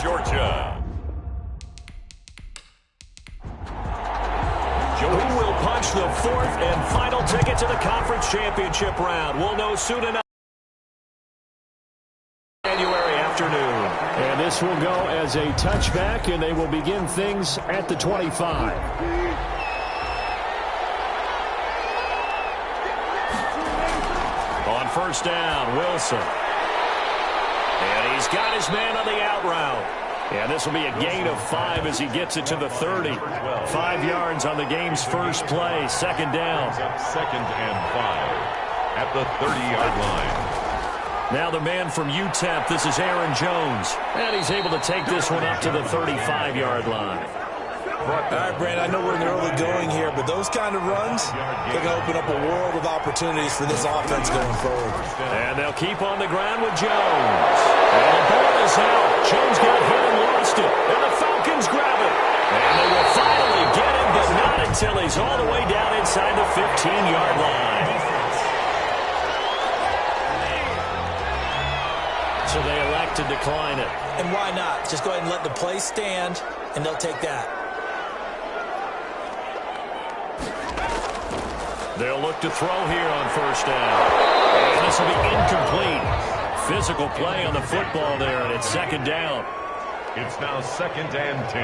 Georgia. Who will punch the fourth and final ticket to the conference championship round? We'll know soon enough. January afternoon. And this will go as a touchback, and they will begin things at the 25. On first down, Wilson. And he's got his man on the out route. And this will be a gain of 5 as he gets it to the 30. 5 yards on the game's first play. Second down. Second and 5 at the 30-yard line. Now the man from UTEP, this is Aaron Jones. And he's able to take this one up to the 35-yard line. All right, Brandon, I know we're in the early going here, but those kind of runs, they're going to open up a world of opportunities for this offense going forward. And they'll keep on the ground with Jones. And the ball is out. Jones got hit and lost it. And the Falcons grab it. And they will finally get him, but not until he's all the way down inside the 15-yard line. So they elect to decline it. And why not? Just go ahead and let the play stand, and they'll take that. They'll look to throw here on first down. And this will be incomplete. Physical play on the football there, and it's second down. It's now second and 10.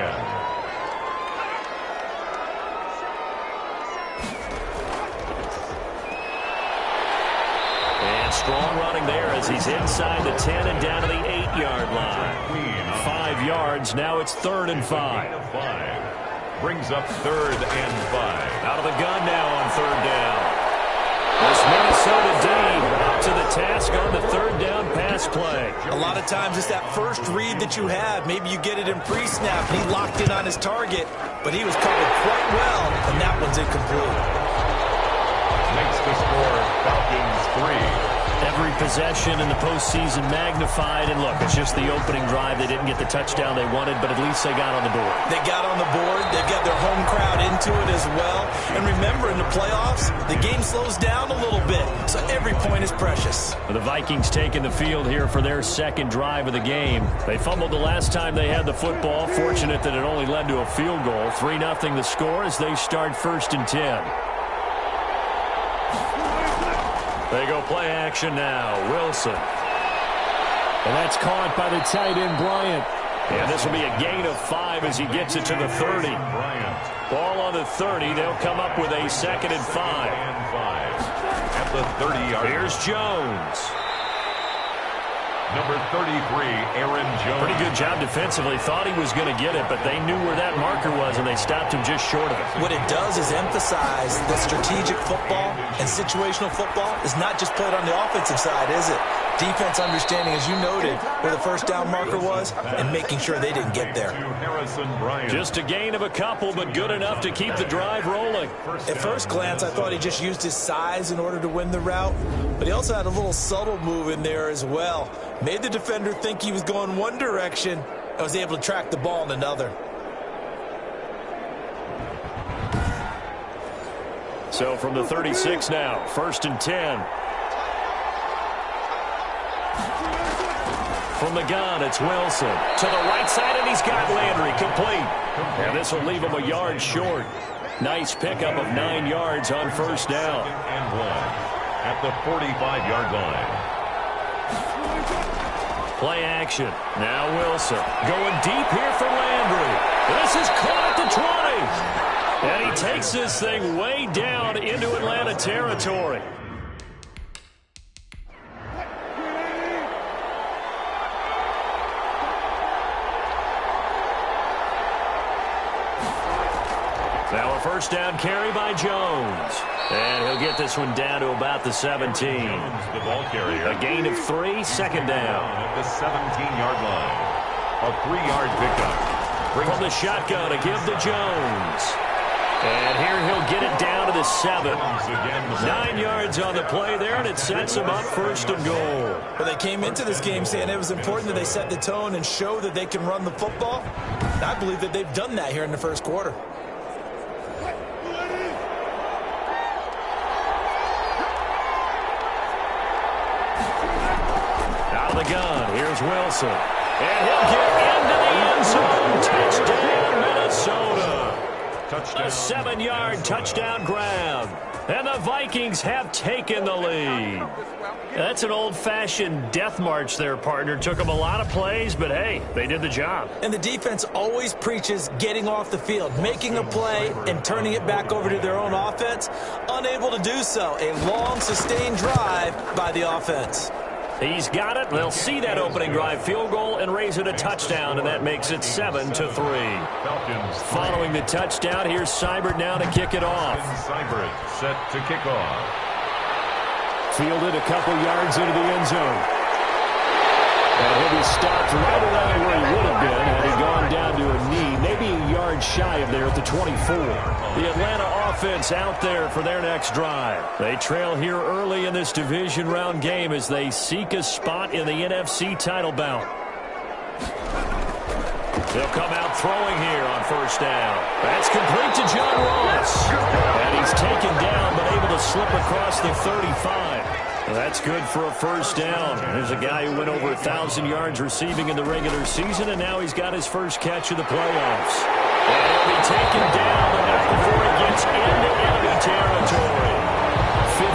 And strong running there as he's inside the 10 and down to the 8-yard line. 5 yards, now it's third and 5. Brings up third and 5. Out of the gun now on third down. This Minnesota D up to the task on the third down pass play. A lot of times it's that first read that you have. Maybe you get it in pre-snap, and he locked in on his target, but he was covered quite well, and that one's incomplete. Makes the score Falcons 3. Every possession in the postseason magnified. And look, it's just the opening drive. They didn't get the touchdown they wanted, but at least they got on the board. They got on the board. They've got their home crowd into it as well. And remember, in the playoffs, the game slows down a little bit, so every point is precious. The Vikings taking the field here for their second drive of the game. They fumbled the last time they had the football. Fortunate that it only led to a field goal. 3-0 the score as they start first and 10. They go play action now. Wilson. And that's caught by the tight end, Bryant. And this will be a gain of 5 as he gets it to the 30. Ball on the 30. They'll come up with a second and 5. At the 30-yard line. Here's Jones. Number 33, Aaron Jones. Pretty good job defensively. Thought he was going to get it, but they knew where that marker was, and they stopped him just short of it. What it does is emphasize that strategic football and situational football is not just played on the offensive side, is it? Defense understanding, as you noted, where the first down marker was and making sure they didn't get there. Just a gain of a couple, but good enough to keep the drive rolling. At first glance, I thought he just used his size in order to win the route, but he also had a little subtle move in there as well. Made the defender think he was going one direction and was able to track the ball in another. So from the 36 now, first and 10. From the gun, it's Wilson. To the right side, and he's got Landry complete. And this will leave him a yard short. Nice pickup of 9 yards on first down. And 1 at the 45-yard line. Play action. Now Wilson going deep here for Landry. This is caught at the 20. And he takes this thing way down into Atlanta territory. Now a first down carry by Jones. And he'll get this one down to about the 17. Jones, the ball carrier. A gain of 3, second down. At the 17-yard line. A 3-yard pickup. From the shotgun to give to Jones. And here he'll get it down to the 7. 9 yards on the play there, and it sets him up first and goal. Well, they came into this game saying it was important that they set the tone and show that they can run the football. And I believe that they've done that here in the first quarter. Out of the gun, here's Wilson. And he'll get into the end zone. Touchdown, Minnesota. Touchdown. A 7-yard touchdown grab. And the Vikings have taken the lead. That's an old-fashioned death march there, partner. Took them a lot of plays, but hey, they did the job. And the defense always preaches getting off the field, making a play, and turning it back over to their own offense. Unable to do so. A long, sustained drive by the offense. He's got it. They'll see that opening drive field goal and raise it a touchdown, and that makes it 7-3. Falcons. Following the touchdown, here's Seibert now to kick it off. Seibert set to kick off. Fielded a couple yards into the end zone. And he'll be stopped right around where he would have been had he gone down to a knee, maybe a yard shy of there at the 24. The Atlanta offense out there for their next drive. They trail here early in this division round game as they seek a spot in the NFC title bout. They'll come out throwing here on first down. That's complete to John Ross. And he's taken down but able to slip across the 35. That's good for a first down. There's a guy who went over 1,000 yards receiving in the regular season, and now he's got his first catch of the playoffs. And he'll be taken down, and not before he gets into enemy territory.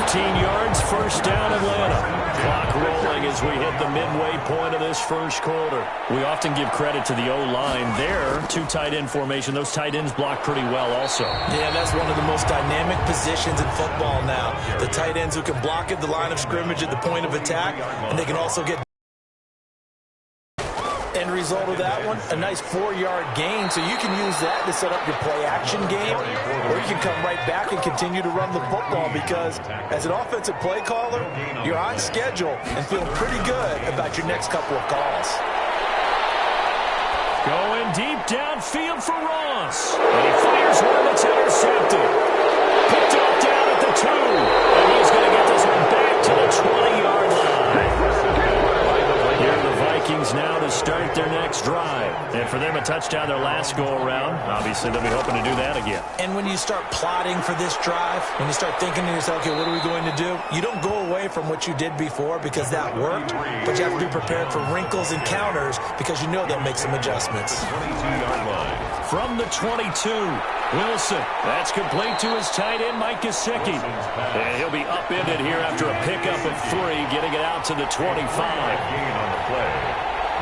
15 yards, first down, Atlanta. Clock rolling as we hit the midway point of this first quarter. We often give credit to the O-line there. 2 tight end formation. Those tight ends block pretty well also. Yeah, that's one of the most dynamic positions in football now. The tight ends who can block at the line of scrimmage at the point of attack, and they can also get end result of that one, a nice 4-yard gain, so you can use that to set up your play-action game, or you can come right back and continue to run the football because as an offensive play caller, you're on schedule and feeling pretty good about your next couple of calls. Going deep downfield for Ross. And he fires one that's intercepted. Picked up down at the 2. And he's going to get this one back to the 20-yard line. Here are the Vikings now to start their next drive. And for them, a touchdown their last go-around. Obviously, they'll be hoping to do that again. And when you start plotting for this drive, when you start thinking to yourself, okay, what are we going to do? You don't go away from what you did before because that worked, but you have to be prepared for wrinkles and counters because you know they'll make some adjustments. 22-yard line. From the 22, Wilson. That's complete to his tight end, Mike Gesicki. And he'll be upended here after a pickup of 3, getting it out to the 25. Gain on the play.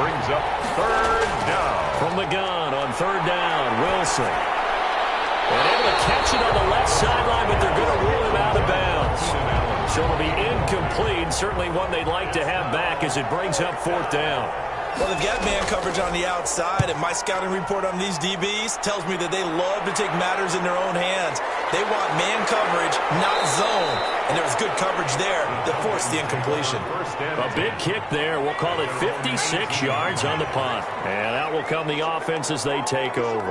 Brings up third down. From the gun on third down, Wilson. And able to catch it on the left sideline, but they're going to rule him out of bounds. So it'll be incomplete, certainly one they'd like to have back as it brings up fourth down. Well, they've got man coverage on the outside, and my scouting report on these DBs tells me that they love to take matters in their own hands. They want man coverage, not zone. And there was good coverage there that forced the incompletion. A big kick there. We'll call it 56 yards on the punt. And out will come the offense as they take over.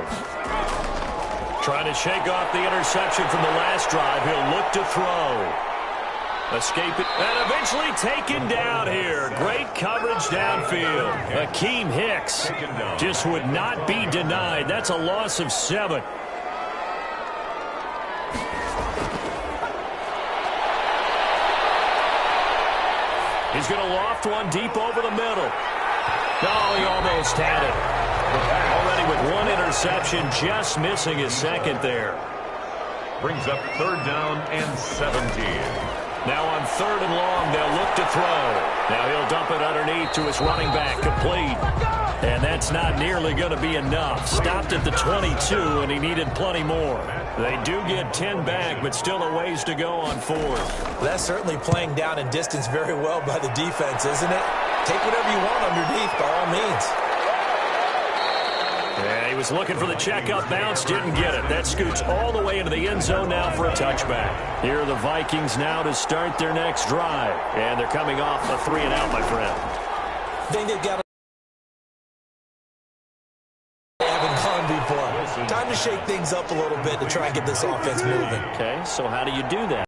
Trying to shake off the interception from the last drive. He'll look to throw. Escape it, and eventually taken down here. Great coverage downfield. Akeem Hicks just would not be denied. That's a loss of 7. He's going to loft one deep over the middle. Oh, he almost had it. Already with 1 interception, just missing his second there. Brings up third down and 17. Now on third and long, they'll look to throw. Now he'll dump it underneath to his running back, complete. And that's not nearly going to be enough. Stopped at the 22, and he needed plenty more. They do get 10 back, but still a ways to go on fourth. That's certainly playing down in distance very well by the defense, isn't it? Take whatever you want underneath, by all means. Yeah, he was looking for the check-up bounce, didn't get it. That scoots all the way into the end zone now for a touchback. Here are the Vikings now to start their next drive. And they're coming off a 3-and-out, my friend. I think they've got they haven't gone before. Time to shake things up a little bit to try and get this offense moving. Okay, so how do you do that?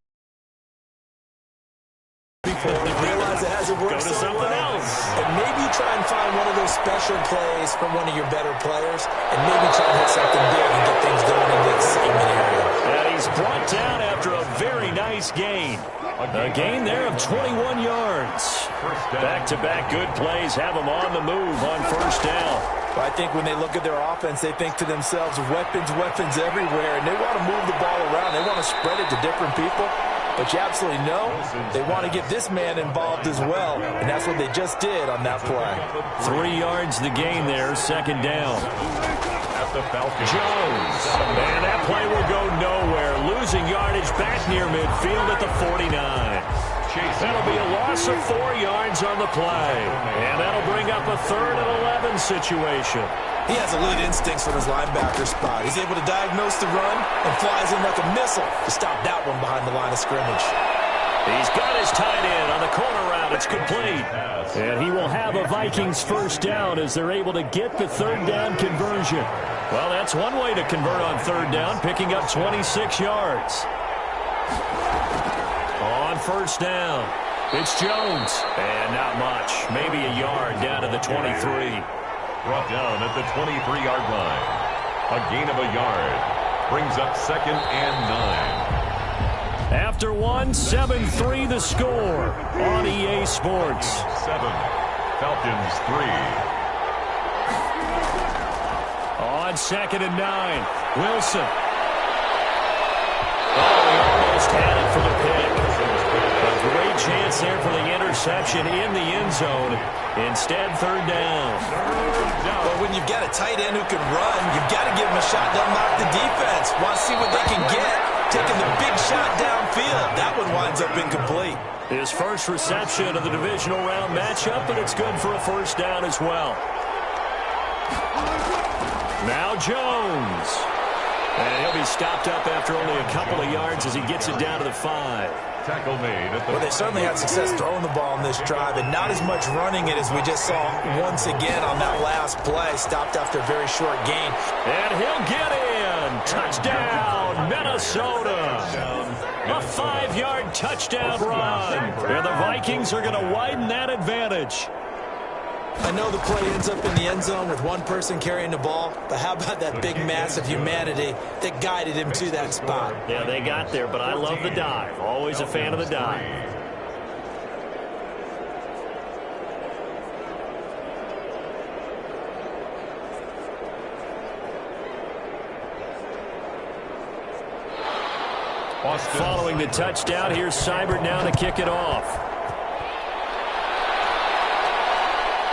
Before you realize it hasn't worked Go to so something well. else. And maybe try and find one of those special plays from one of your better players and maybe try to hit something big and get things going into the segment area. And he's brought down after a very nice gain. A gain there of 21 yards. Back-to-back good plays have them on the move on first down. Well, I think when they look at their offense, they think to themselves, weapons, weapons everywhere, and they want to move the ball around. They want to spread it to different people. But you absolutely know they want to get this man involved as well, and that's what they just did on that play. 3 yards the gain there, second down. At the Falcons. Jones. And that play will go nowhere. Losing yardage back near midfield at the 49. That'll be a loss of 4 yards on the play. And that'll bring up a 3rd and 11 situation. He has elite instincts from his linebacker spot. He's able to diagnose the run and flies in like a missile to stop that one behind the line of scrimmage. He's got his tight end on the corner route. It's complete. And he will have a Vikings first down as they're able to get the 3rd down conversion. Well, that's one way to convert on 3rd down, picking up 26 yards. On first down, it's Jones. And not much. Maybe a yard down to the 23. Brought down at the 23-yard line. A gain of a yard. Brings up 2nd and 9. After 1, 7-3 the score on EA Sports. 7. Falcons 3. On 2nd and 9, Wilson. Oh, he almost had it for the pick. A great chance there for the interception in the end zone. Instead, 3rd down. Well, when you've got a tight end who can run, you've got to give him a shot to unlock the defense. Want to see what they can get. Taking the big shot downfield. That one winds up incomplete. His first reception of the divisional round matchup, but it's good for a first down as well. Now Jones. And he'll be stopped up after only a couple of yards as he gets it down to the 5. Tackle made at the... Well, they certainly had success throwing the ball in this drive, and not as much running it as we just saw once again on that last play. Stopped after a very short gain. And he'll get in. Touchdown, Minnesota. A 5-yard touchdown run. And the Vikings are going to widen that advantage. I know the play ends up in the end zone with one person carrying the ball, but how about that big mass of humanity that guided him to that spot? Yeah, they got there, but I love the dive. Always a fan of the dive. Following the touchdown, here's Seibert now to kick it off.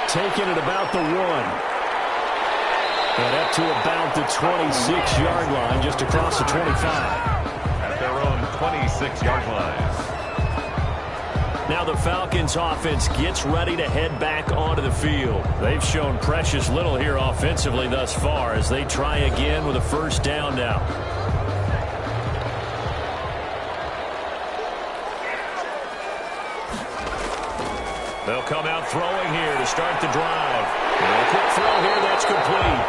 Taking it about the 1. And up to about the 26-yard line, just across the 25. At their own 26-yard line. Now the Falcons offense gets ready to head back onto the field. They've shown precious little here offensively thus far as they try again with a first down now. They'll come out throwing here to start the drive. And a quick throw here, that's complete.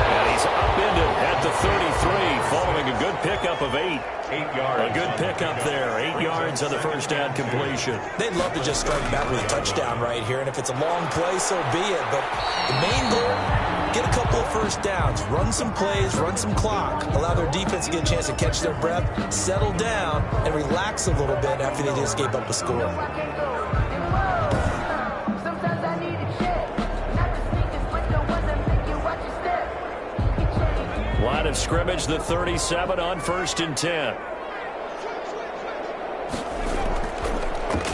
And he's upended at the 33, following a good pickup of 8. 8 yards. A good pickup there. 8 yards on the first down completion. They'd love to just strike back with a touchdown right here, and if it's a long play, so be it. But the main goal, get a couple of first downs, run some plays, run some clock, allow their defense to get a chance to catch their breath, settle down, and relax a little bit after they just gave up a score. Line of scrimmage, the 37 on 1st and 10.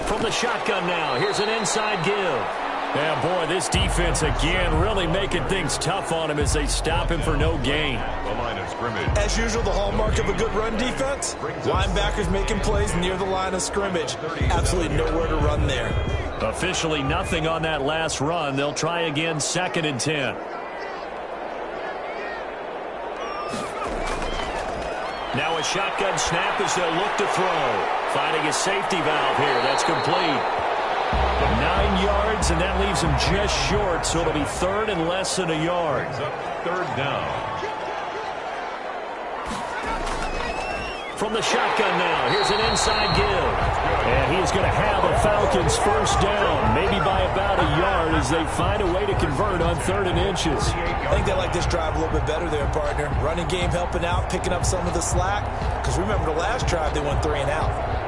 From the shotgun now, here's an inside give. Yeah, boy, this defense again really making things tough on him as they stop him for no gain. The line of scrimmage. As usual, the hallmark of a good run defense, linebackers making plays near the line of scrimmage. Absolutely nowhere to run there. Officially nothing on that last run. They'll try again, 2nd and 10. Now a shotgun snap as they'll look to throw. Finding a safety valve here. That's complete. 9 yards, and that leaves him just short, so it'll be 3rd and less than a yard. 3rd down. From the shotgun now, here's an inside give. And he is going to have a Falcons first down, maybe by about a yard as they find a way to convert on 3rd and inches. I think they like this drive a little bit better there, partner. Running game helping out, picking up some of the slack. Because remember the last drive, they went 3 and out.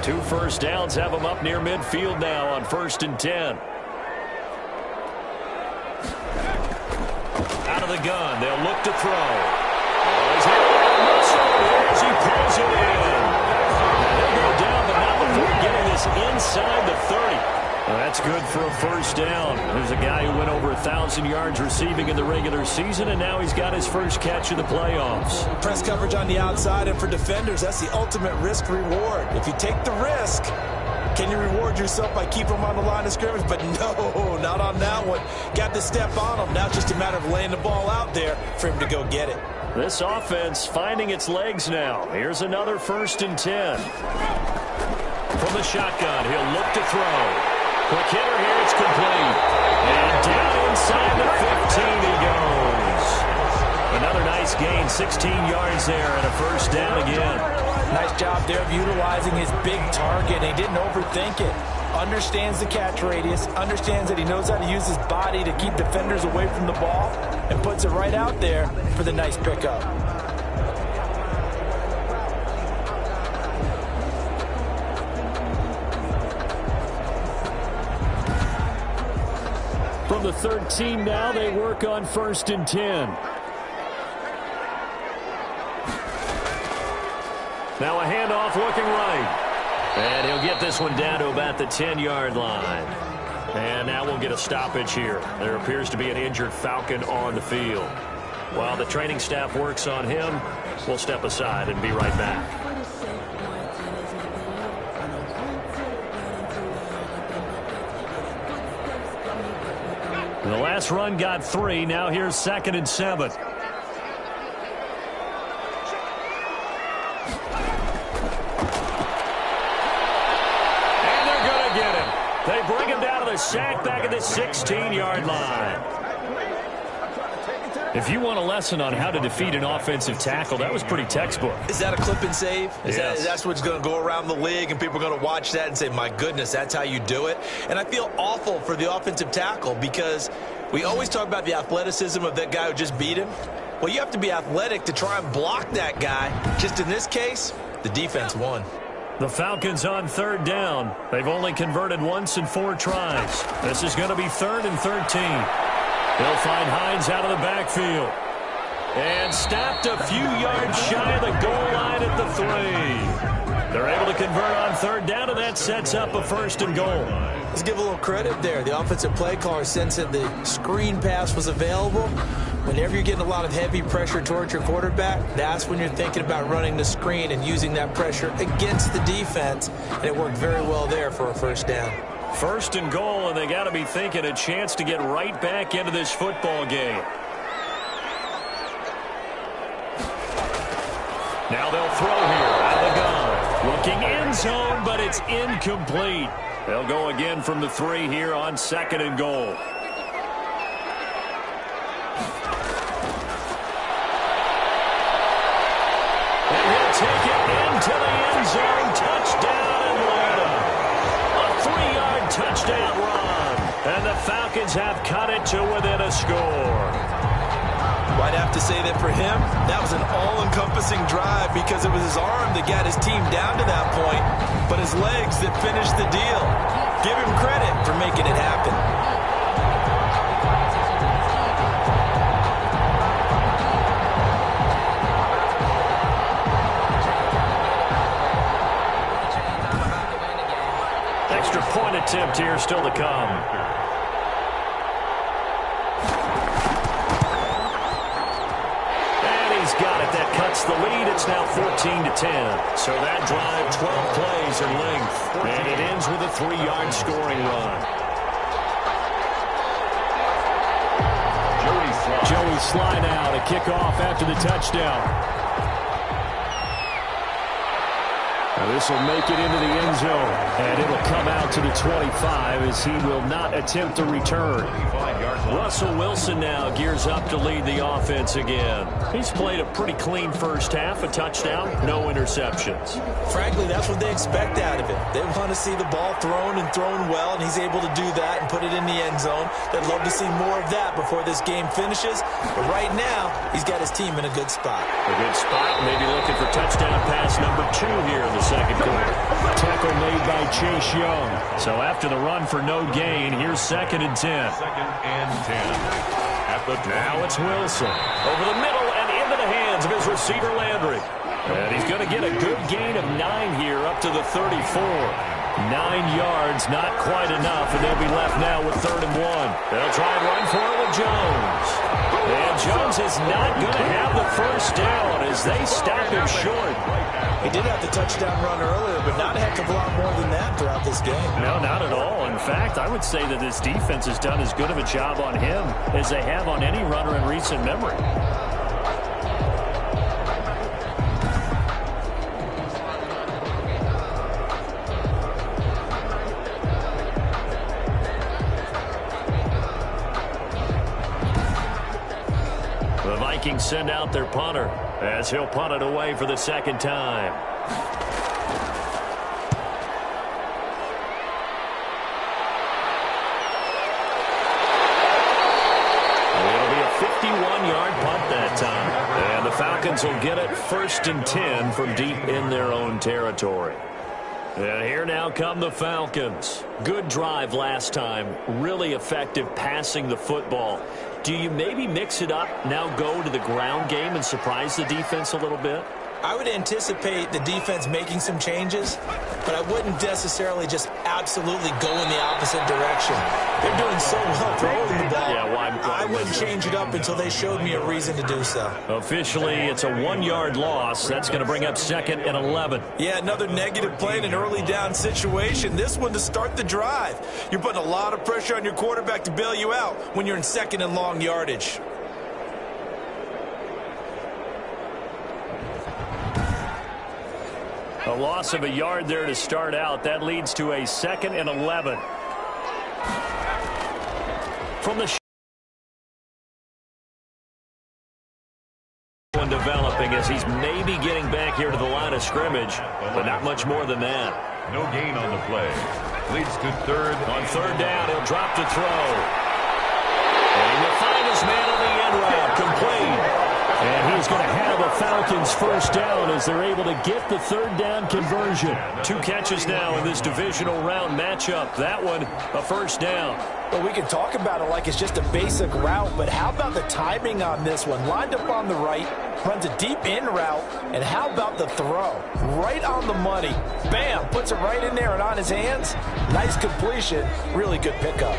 Two first downs have them up near midfield now on 1st and 10. Out of the gun, they'll look to throw. Oh, he's hitting muscle as he pulls it in. They'll go down, but not before getting this inside the 30. Well, that's good for a first down. There's a guy who went over 1,000 yards receiving in the regular season, and now he's got his first catch of the playoffs. Press coverage on the outside, and for defenders, that's the ultimate risk-reward. If you take the risk, can you reward yourself by keeping them on the line of scrimmage? But no, not on that one. Got to step on them. Now it's just a matter of laying the ball out there for him to go get it. This offense finding its legs now. Here's another 1st and 10. From the shotgun, he'll look to throw. Quick hitter here, it's complete. And down inside the 15 he goes. Another nice gain, 16 yards there and a first down again. Nice job there of utilizing his big target. He didn't overthink it. Understands the catch radius, understands that he knows how to use his body to keep defenders away from the ball, and puts it right out there for the nice pickup. From the 13 now, they work on 1st and 10. Now a handoff looking right. And he'll get this one down to about the 10-yard line. And now we'll get a stoppage here. There appears to be an injured Falcon on the field. While the training staff works on him, we'll step aside and be right back. The last run got 3. Now here's 2nd and 7. And they're going to get him. They bring him down to the sack back at the 16-yard line. If you want a lesson on how to defeat an offensive tackle, that was pretty textbook. Is that a clip and save? Yes. That's what's going to go around the league, and people are going to watch that and say, my goodness, that's how you do it? And I feel awful for the offensive tackle because we always talk about the athleticism of that guy who just beat him. Well, you have to be athletic to try and block that guy. Just in this case, the defense won. The Falcons on 3rd down. They've only converted once in 4 tries. This is going to be 3rd and 13. They'll find Hines out of the backfield. And stopped a few yards shy of the goal line at the 3. They're able to convert on 3rd down, and that sets up a 1st and goal. Let's give a little credit there. The offensive play caller sensed that the screen pass was available. Whenever you're getting a lot of heavy pressure towards your quarterback, that's when you're thinking about running the screen and using that pressure against the defense. And it worked very well there for a 1st down. 1st and goal, and they got to be thinking a chance to get right back into this football game. Now they'll throw here out of the gun. Looking end zone, but it's incomplete. They'll go again from the 3 here on 2nd and goal. And he'll take it into the end zone. Touchdown, Atlanta. A 3-yard touchdown run. And the Falcons have cut it to within a score. I'd have to say that for him, that was an all-encompassing drive because it was his arm that got his team down to that point, but his legs that finished the deal. Give him credit for making it happen. Extra point attempt here still to come. Got it. That cuts the lead. It's now 14-10. So that drive, 12 plays in length. And it ends with a 3-yard scoring run. Joey Sly now to kick off after the touchdown. This will make it into the end zone, and it'll come out to the 25 as he will not attempt to return. Russell Wilson now gears up to lead the offense again. He's played a pretty clean first half, a touchdown, no interceptions. Frankly, that's what they expect out of it. They want to see the ball thrown and thrown well, and he's able to do that and put it in the end zone. They'd love to see more of that before this game finishes. But right now, he's got his team in a good spot. A good spot, maybe looking for touchdown pass number 2 here in the second quarter. Tackle made by Chase Young. So after the run for no gain, here's 2nd and 10. 2nd and 10. Now it's Wilson. Over the middle and into the hands of his receiver Landry. And he's going to get a good gain of 9 here up to the 34. 9 yards, not quite enough, and they'll be left now with 3rd and 1. They'll try and run for it with Jones. And Jones is not going to have the first down as they stop him short. He did have the touchdown run earlier, but not a heck of a lot more than that throughout this game. No, not at all. In fact, I would say that this defense has done as good of a job on him as they have on any runner in recent memory. The Vikings send out their punter as he'll punt it away for the 2nd time. It'll be a 51-yard punt that time. And the Falcons will get it 1st and 10 from deep in their own territory. And here now come the Falcons. Good drive last time. Really effective passing the football. Do you maybe mix it up, now go to the ground game and surprise the defense a little bit? I would anticipate the defense making some changes, but I wouldn't necessarily just absolutely go in the opposite direction. They're doing so well throwing the ball. Yeah, I wouldn't change it up until they showed me a reason to do so. Officially, it's a 1-yard loss. That's going to bring up 2nd and 11. Yeah, another negative play in an early down situation. This one to start the drive. You're putting a lot of pressure on your quarterback to bail you out when you're in 2nd and long yardage. A loss of a yard there to start out. That leads to a 2nd and 11. From the one developing as he's maybe getting back here to the line of scrimmage, but not much more than that. No gain on the play. Leads to 3rd. On 3rd down, he'll drop to throw. And he will find his man on the end route, complete. And he's going to have a Falcons first down as they're able to get the 3rd down conversion. 2 catches now in this divisional round matchup. That one, a first down. Well, we can talk about it like it's just a basic route, but how about the timing on this one? Lined up on the right, runs a deep in route, and how about the throw? Right on the money. Bam, puts it right in there and on his hands. Nice completion, really good pickup.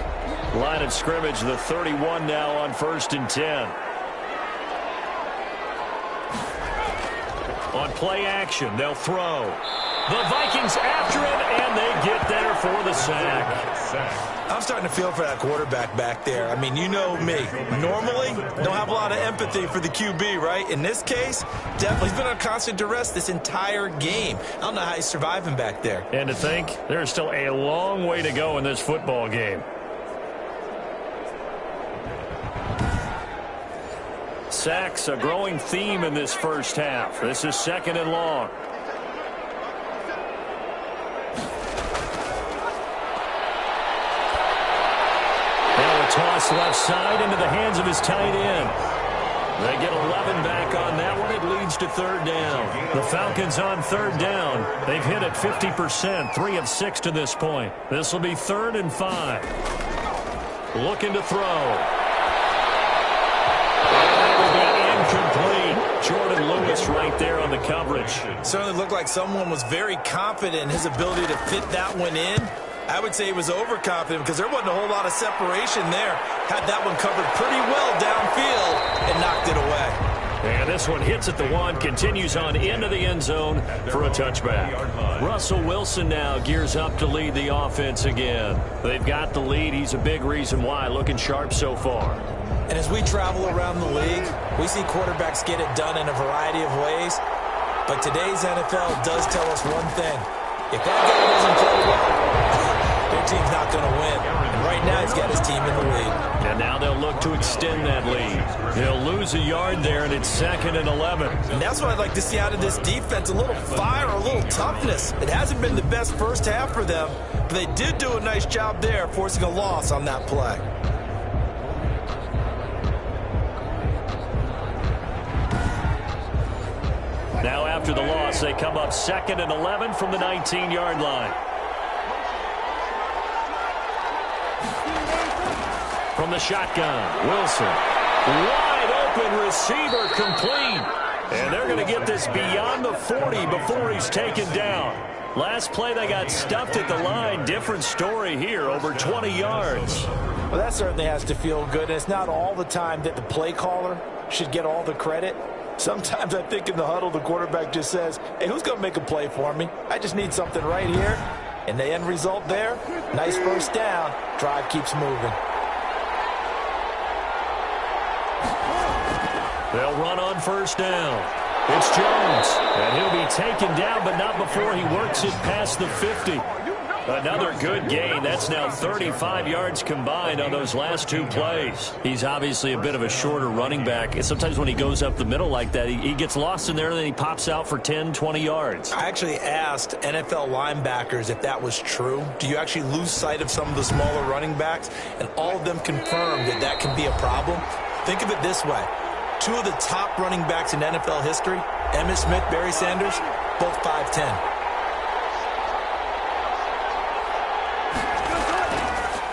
Line of scrimmage, the 31 now on 1st and 10. On play action, they'll throw. The Vikings after it, and they get there for the sack. I'm starting to feel for that quarterback back there. I mean, you know me. Normally, don't have a lot of empathy for the QB, right? In this case, definitely he's been on constant duress this entire game. I don't know how he's surviving back there. And to think, there's still a long way to go in this football game. Sacks, a growing theme in this first half. This is 2nd and long. Now a toss left side into the hands of his tight end. They get 11 back on that one. It leads to 3rd down. The Falcons on 3rd down. They've hit it 50%, 3 of 6 to this point. This will be 3rd and 5. Looking to throw. Complete. Jordan Lewis right there on the coverage. Certainly looked like someone was very confident in his ability to fit that one in. I would say he was overconfident because there wasn't a whole lot of separation there. Had that one covered pretty well downfield and knocked it away. And this one hits at the 1, continues on into the end zone for a touchback. Russell Wilson now gears up to lead the offense again. They've got the lead. He's a big reason why. Looking sharp so far. And as we travel around the league, we see quarterbacks get it done in a variety of ways. But today's NFL does tell us one thing. If that guy doesn't play well, their team's not going to win. And right now, he's got his team in the lead. And now they'll look to extend that lead. They'll lose a yard there, and it's 2nd and 11. And that's what I'd like to see out of this defense, a little fire, a little toughness. It hasn't been the best first half for them, but they did do a nice job there, forcing a loss on that play. Now after the loss, they come up 2nd and 11 from the 19-yard line. From the shotgun, Wilson. Wide open receiver complete. And they're going to get this beyond the 40 before he's taken down. Last play, they got stuffed at the line. Different story here, over 20 yards. Well, that certainly has to feel good. And it's not all the time that the play caller should get all the credit. Sometimes I think in the huddle, the quarterback just says, hey, who's going to make a play for me? I just need something right here. And the end result there, nice first down. Drive keeps moving. They'll run on first down. It's Jones. And he'll be taken down, but not before he works it past the 50. Another good gain. That's now 35 yards combined on those last 2 plays. He's obviously a bit of a shorter running back. And sometimes when he goes up the middle like that, he gets lost in there, and then he pops out for 10, 20 yards. I actually asked NFL linebackers if that was true. Do you actually lose sight of some of the smaller running backs? And all of them confirmed that that can be a problem. Think of it this way. 2 of the top running backs in NFL history, Emmitt Smith, Barry Sanders, both 5'10".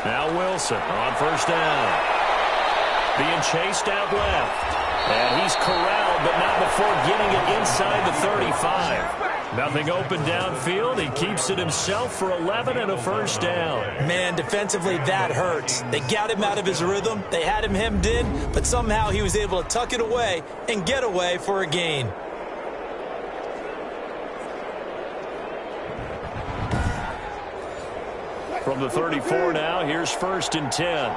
Now Wilson on first down. Being chased out left. And he's corralled, but not before getting it inside the 35. Nothing open downfield. He keeps it himself for 11 and a first down. Man, defensively, that hurts. They got him out of his rhythm. They had him hemmed in, but somehow he was able to tuck it away and get away for a gain. From the 34 now, here's 1st and 10.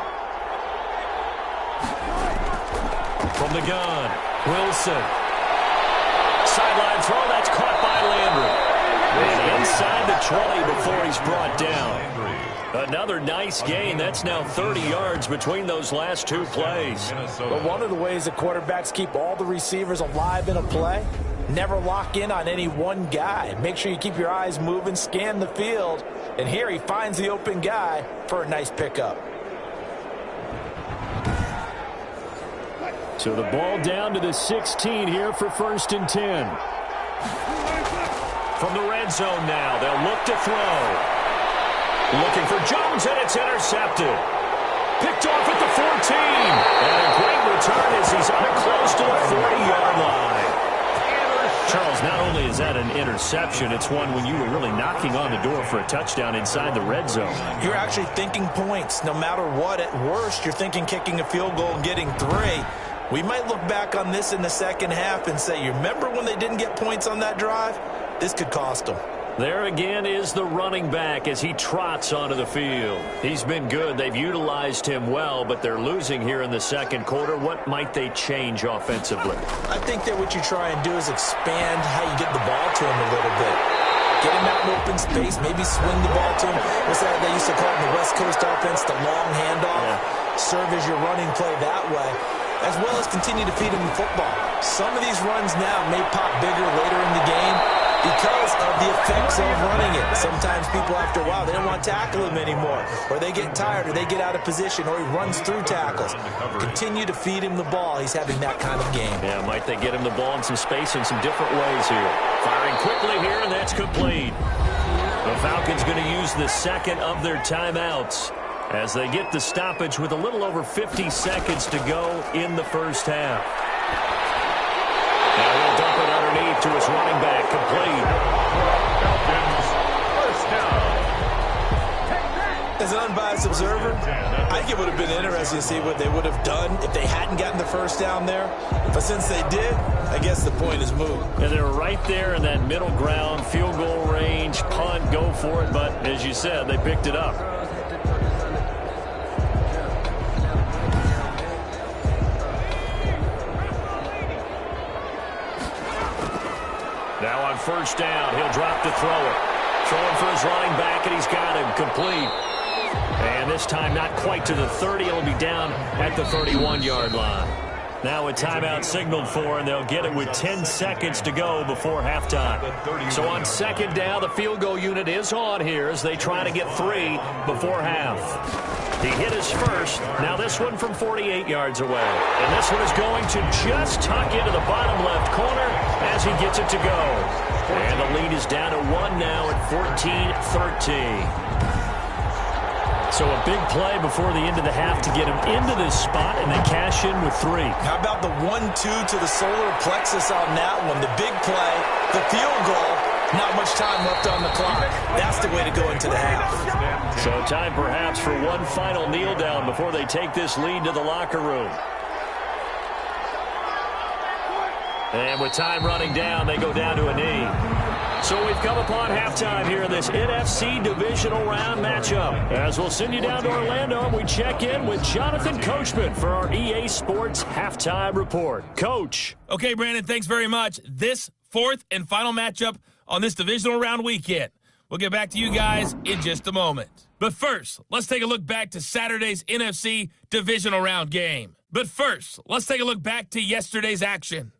From the gun, Wilson. Sideline throw, that's caught by Landry. And inside the 20 before he's brought down. Another nice gain. That's now 30 yards between those last 2 plays. But one of the ways the quarterbacks keep all the receivers alive in a play, never lock in on any one guy. Make sure you keep your eyes moving, scan the field. And here he finds the open guy for a nice pickup. So the ball down to the 16 here for 1st and 10. From the red zone now, they'll look to throw. Looking for Jones, and it's intercepted. Picked off at the 14. And a great return as he's up close to the 40-yard line. Charles, not only is that an interception, it's one when you were really knocking on the door for a touchdown inside the red zone. You're actually thinking points. No matter what, at worst, you're thinking kicking a field goal and getting 3. We might look back on this in the second half and say, you remember when they didn't get points on that drive? This could cost them. There again is the running back as he trots onto the field. He's been good. They've utilized him well, but they're losing here in the second quarter. What might they change offensively? I think that what you try and do is expand how you get the ball to him a little bit. Get him out in open space, maybe swing the ball to him. What's that they used to call it in the West Coast offense, the long handoff? Yeah. Serve as your running play that way, as well as continue to feed him the football. Some of these runs now may pop bigger later in the game because of the effects of running it. Sometimes people, after a while, they don't want to tackle him anymore, or they get tired, or they get out of position, or he runs through tackles. Continue to feed him the ball. He's having that kind of game. Yeah, might they get him the ball in some space in some different ways here. Firing quickly here, and that's complete. The Falcons going to use the second of their timeouts as they get the stoppage with a little over 50 seconds to go in the first half. Now he'll dump it underneath to his running back, complete. Falcons, first down. As an unbiased observer, I think it would have been interesting to see what they would have done if they hadn't gotten the first down there. But since they did, I guess the point is moot. And they're right there in that middle ground, field goal range, punt, go for it. But as you said, they picked it up. first down. He'll drop to throw it. Throwing for his running back, and he's got him complete. And this time not quite to the 30. It'll be down at the 31-yard line. Now a timeout signaled for, and they'll get it with 10 seconds to go before halftime. So on second down, the field goal unit is on here as they try to get 3 before half. He hit his first. Now this one from 48 yards away. And this one is going to just tuck into the bottom left corner as he gets it to go. And the lead is down to 1 now at 14-13. So a big play before the end of the half to get him into this spot, and they cash in with 3. How about the 1-2 to the solar plexus on that one? The big play, the field goal, not much time left on the clock. That's the way to go into the half. So time perhaps for one final kneel down before they take this lead to the locker room. And with time running down, they go down to a knee. So we've come upon halftime here in this NFC divisional round matchup. As we'll send you down to Orlando, and we check in with Jonathan Coachman for our EA Sports Halftime Report. Coach. Okay, Brandon, thanks very much. This fourth and final matchup on this divisional round weekend. We'll get back to you guys in just a moment. But first, let's take a look back to Saturday's NFC divisional round game. But first, let's take a look back to yesterday's action.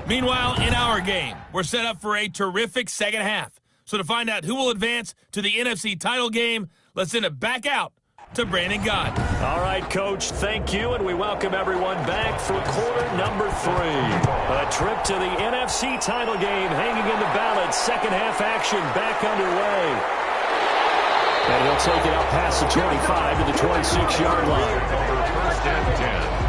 Meanwhile, in our game, we're set up for a terrific second half. So to find out who will advance to the NFC title game, let's send it back out to Brandon Gaudin. All right, Coach, thank you, and we welcome everyone back for quarter number 3. A trip to the NFC title game hanging in the balance. Second half action back underway. And he'll take it out past the 25 to the 26-yard line. First and 10.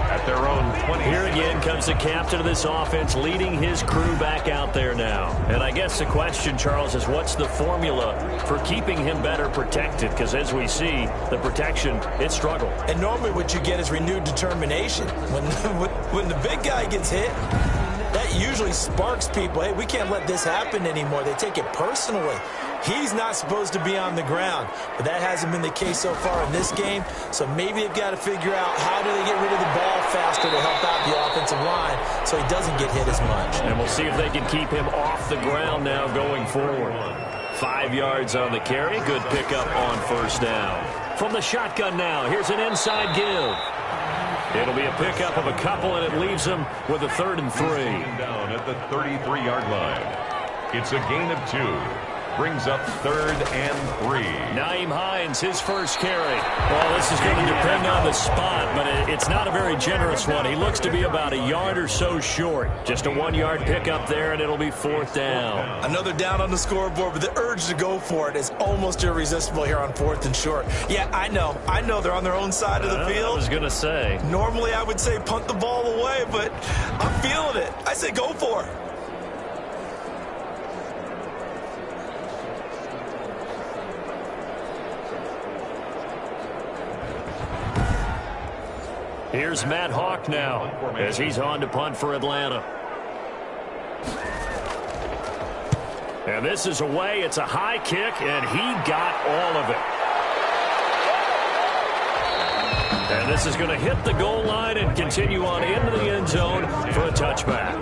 At their own 20. Here again comes the captain of this offense leading his crew back out there now. And I guess the question, Charles, is what's the formula for keeping him better protected? Because as we see, the protection, it struggled. And normally what you get is renewed determination. When the big guy gets hit, that usually sparks people. Hey, we can't let this happen anymore. They take it personally. He's not supposed to be on the ground, but that hasn't been the case so far in this game. So maybe they've got to figure out how do they get rid of the ball faster to help out the offensive line so he doesn't get hit as much. And we'll see if they can keep him off the ground now going forward. 5 yards on the carry. Good pickup on first down. From the shotgun now, here's an inside give. It'll be a pickup of a couple, and it leaves them with a 3rd and 3. Down at the 33-yard line. It's a gain of 2. Brings up 3rd and 3. Nyheim Hines, his first carry. Well, this is going to depend on the spot, but it's not a very generous one. He looks to be about a yard or so short. Just a 1-yard pickup there, and it'll be 4th down. Another down on the scoreboard, but the urge to go for it is almost irresistible here on 4th and short. Yeah, I know they're on their own side of the field. I was going to say. Normally I would say punt the ball away, but I'm feeling it. I say go for it. Here's Matt Hawk now as he's on to punt for Atlanta. And this is away. It's a high kick, and he got all of it. And this is going to hit the goal line and continue on into the end zone for a touchback.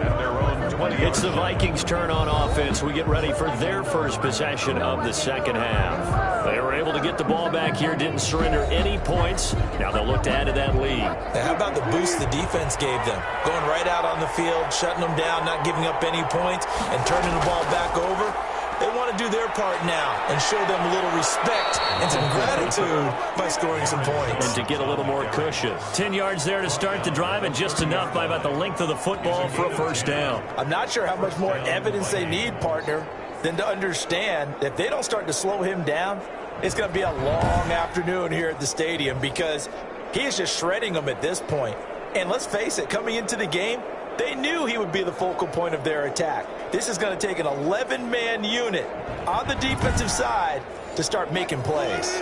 It's the Vikings' turn on offense. We get ready for their first possession of the second half. They were able to get the ball back here, didn't surrender any points. Now they'll look to add to that lead. Now, how about the boost the defense gave them? Going right out on the field, shutting them down, not giving up any points, and turning the ball back over. They want to do their part now and show them a little respect and some gratitude by scoring some points. And to get a little more cushion. 10 yards there to start the drive, and just enough by about the length of the football for a first down. I'm not sure how much more evidence they need, partner, than to understand that if they don't start to slow him down, it's going to be a long afternoon here at the stadium because he is just shredding them at this point. And let's face it, coming into the game, they knew he would be the focal point of their attack. This is going to take an 11-man unit on the defensive side to start making plays.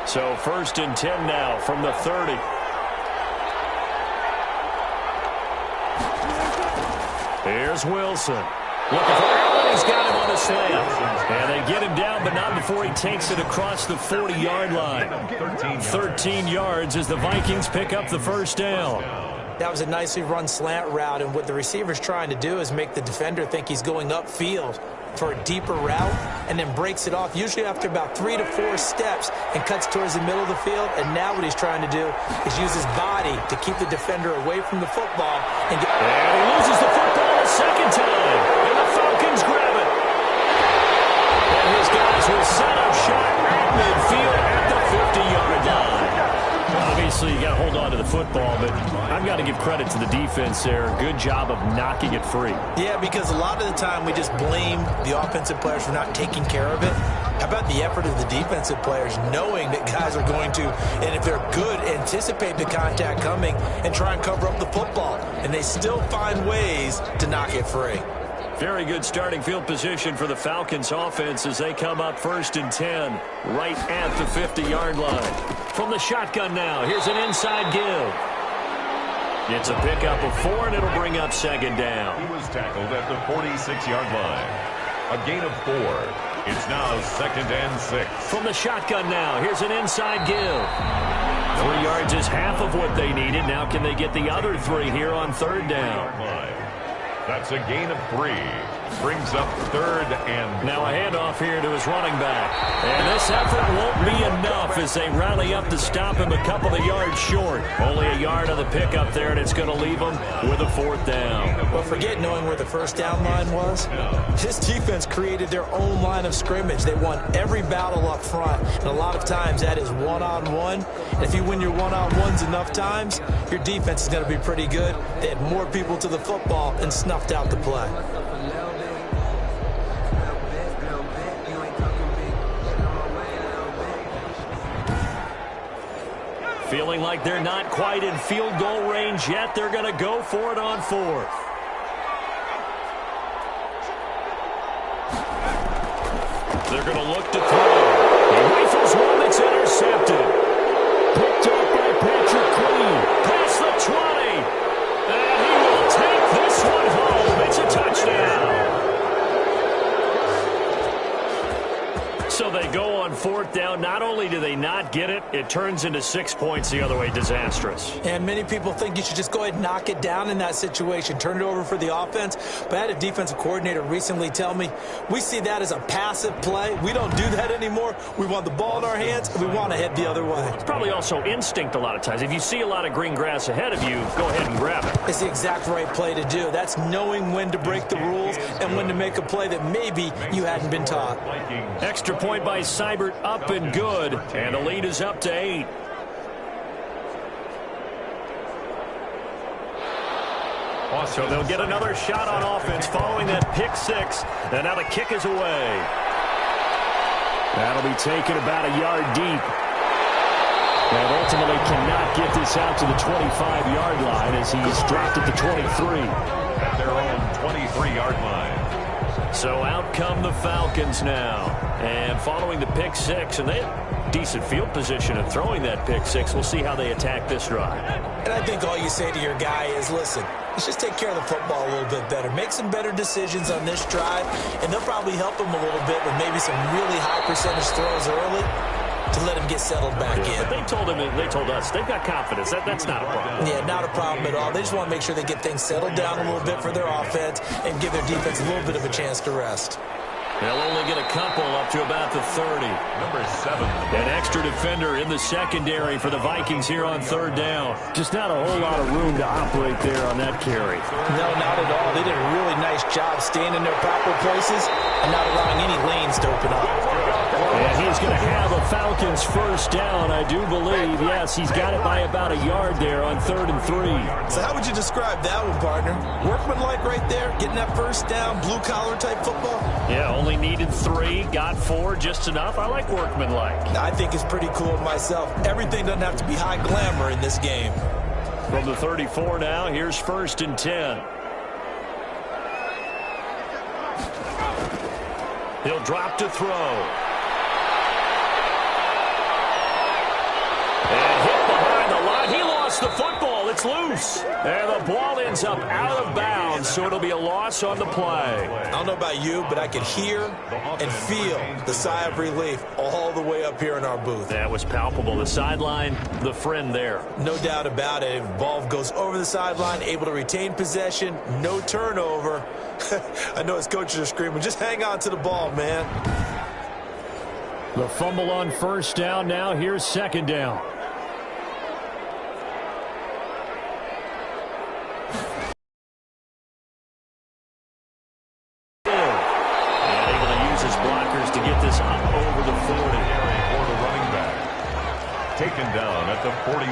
So 1st and 10 now from the 30. Here's Wilson. Looking for Allen. He's got him on the slam. And they get him down, but not before he takes it across the 40-yard line. 13 yards as the Vikings pick up the first down. That was a nicely run slant route, and what the receiver's trying to do is make the defender think he's going upfield for a deeper route, and then breaks it off, usually after about 3 to 4 steps, and cuts towards the middle of the field. And now what he's trying to do is use his body to keep the defender away from the football. And he loses the football a second time, and the Falcons grab it. And his guys will set up shot at midfield at the 50-yard line. Obviously, you got to hold on to the football, but I've got to give credit to the defense there. Good job of knocking it free. Yeah, because a lot of the time we just blame the offensive players for not taking care of it. How about the effort of the defensive players knowing that guys are going to, and if they're good, anticipate the contact coming and try and cover up the football. And they still find ways to knock it free. Very good starting field position for the Falcons offense as they come up 1st and 10 right at the 50-yard line. From the shotgun now, here's an inside give. It's a pickup of 4, and it'll bring up 2nd down. He was tackled at the 46-yard line. A gain of 4. It's now 2nd and 6. From the shotgun now, here's an inside give. 3 yards is half of what they needed. Now can they get the other 3 here on 3rd down? That's a gain of 3. Brings up 3rd and... Now a handoff here to his running back. And this effort won't be enough as they rally up to stop him a couple of yards short. Only a yard on the pickup there, and it's going to leave him with a 4th down. But forget knowing where the 1st down line was. This defense created their own line of scrimmage. They won every battle up front, and a lot of times that is one-on-one. And if you win your one-on-ones enough times, your defense is going to be pretty good. They had more people to the football and snuffed out the play. Feeling like they're not quite in field goal range yet. They're going to go for it on 4th. They're going to look to throw. He rifles one that's intercepted. Picked up by Patrick Queen. Past the 20. And he will take this one home. It's a touchdown. So they go on 4th down. Not only do they not get it, it turns into 6 points the other way. Disastrous. And many people think you should just go ahead and knock it down in that situation. Turn it over for the offense. But I had a defensive coordinator recently tell me, we see that as a passive play. We don't do that anymore. We want the ball in our hands, and we want to head the other way. It's probably also instinct a lot of times. If you see a lot of green grass ahead of you, go ahead and grab it. It's the exact right play to do. That's knowing when to break the rules and when to make a play that maybe you hadn't been taught. Extra point by Seibert, up and good, and the lead is up to 8. So they'll get another shot on offense following that pick 6, and now the kick is away. That'll be taken about a yard deep. And ultimately cannot get this out to the 25-yard line as he's dropped at the 23. At their own 23-yard line. So out come the Falcons now. And following the pick 6, and they have decent field position of throwing that pick 6. We'll see how they attack this drive. And I think all you say to your guy is, listen, let's just take care of the football a little bit better. Make some better decisions on this drive, and they'll probably help him a little bit with maybe some really high percentage throws early to let him get settled back in. But they told us they've got confidence. That's not a problem. Yeah, not a problem at all. They just want to make sure they get things settled down a little bit for their offense and give their defense a little bit of a chance to rest. They'll only get a couple up to about the 30. Number 7. An extra defender in the secondary for the Vikings here on 3rd down. Just not a whole lot of room to operate there on that carry. No, not at all. They did a really nice job staying in their proper places and not allowing any lanes to open up. And he's going to have a Falcons 1st down, I do believe. Yes, he's got it by about a yard there on 3rd and 3. So how would you describe that one, partner? Workmanlike right there, getting that 1st down, blue-collar type football? Yeah, only needed 3, got 4, just enough. I like workmanlike. I think it's pretty cool myself. Everything doesn't have to be high glamour in this game. From the 34 now, here's 1st and 10. He'll drop to throw. And hit behind the line. He lost the football. It's gets loose. And the ball ends up out of bounds, so it'll be a loss on the play. I don't know about you, but I could hear and feel the sigh of relief all the way up here in our booth. That was palpable. The sideline, the friend there. No doubt about it. Ball goes over the sideline, able to retain possession, no turnover. I know his coaches are screaming, just hang on to the ball, man. The fumble on first down. Now here's second down. And able to use his blockers to get this up over the 40. For the running back. Taken down at the 41.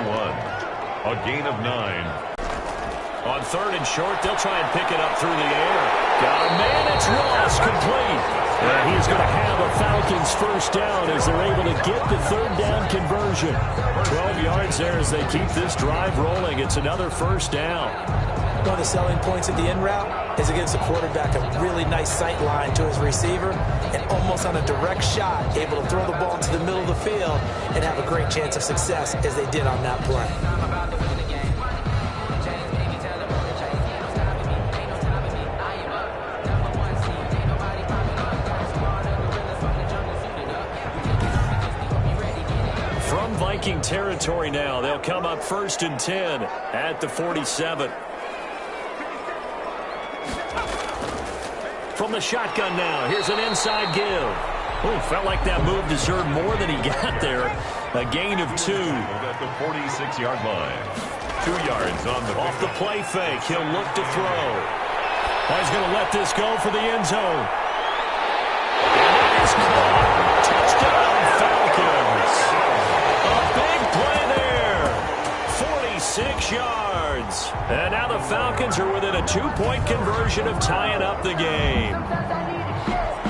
A gain of 9. On third and short, they'll try and pick it up through the air. Got a man, it's Ross, complete. And he's going to have a Falcons first down as they're able to get the third down conversion. 12 yards there as they keep this drive rolling. It's another first down. One of the selling points of the in route is it gives the quarterback a really nice sight line to his receiver and almost on a direct shot, able to throw the ball into the middle of the field and have a great chance of success as they did on that play. Viking territory now. They'll come up first and 10 at the 47. From the shotgun now, here's an inside give. Oh, felt like that move deserved more than he got there. A gain of 2. At the 46-yard line. 2 yards on the off the play fake. He'll look to throw. He's going to let this go for the end zone. And it is caught. Touchdown, Falcons. Play there. 46 yards. And now the Falcons are within a 2-point conversion of tying up the game.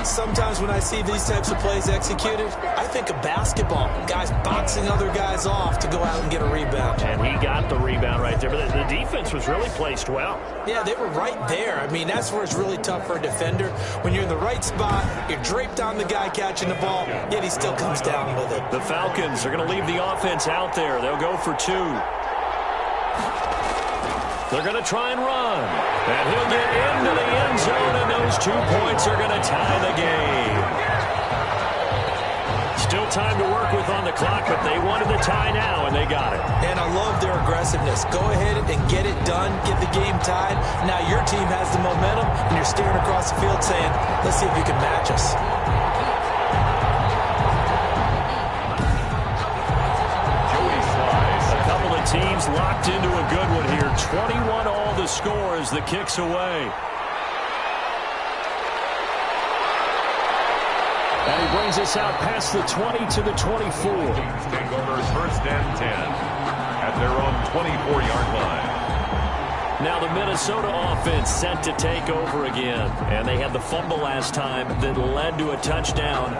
Sometimes when I see these types of plays executed, I think of basketball. Guys boxing other guys off to go out and get a rebound. And he got the rebound right there. But the defense was really placed well. Yeah, they were right there. I mean, that's where it's really tough for a defender. When you're in the right spot, you're draped on the guy catching the ball, yet he still comes down with it. The Falcons are going to leave the offense out there. They'll go for 2. They're going to try and run. And he'll get into the end zone, and those 2 points are going to tie the game. Still time to work with on the clock, but they wanted the tie now, and they got it. And I love their aggressiveness. Go ahead and get it done, get the game tied. Now your team has the momentum, and you're staring across the field saying, let's see if you can match us. Teams locked into a good one here. 21 all the score as the kick's away. And he brings us out past the 20 to the 24. Take over first and 10 at their own 24-yard line. Now the Minnesota offense set to take over again. And they had the fumble last time that led to a touchdown.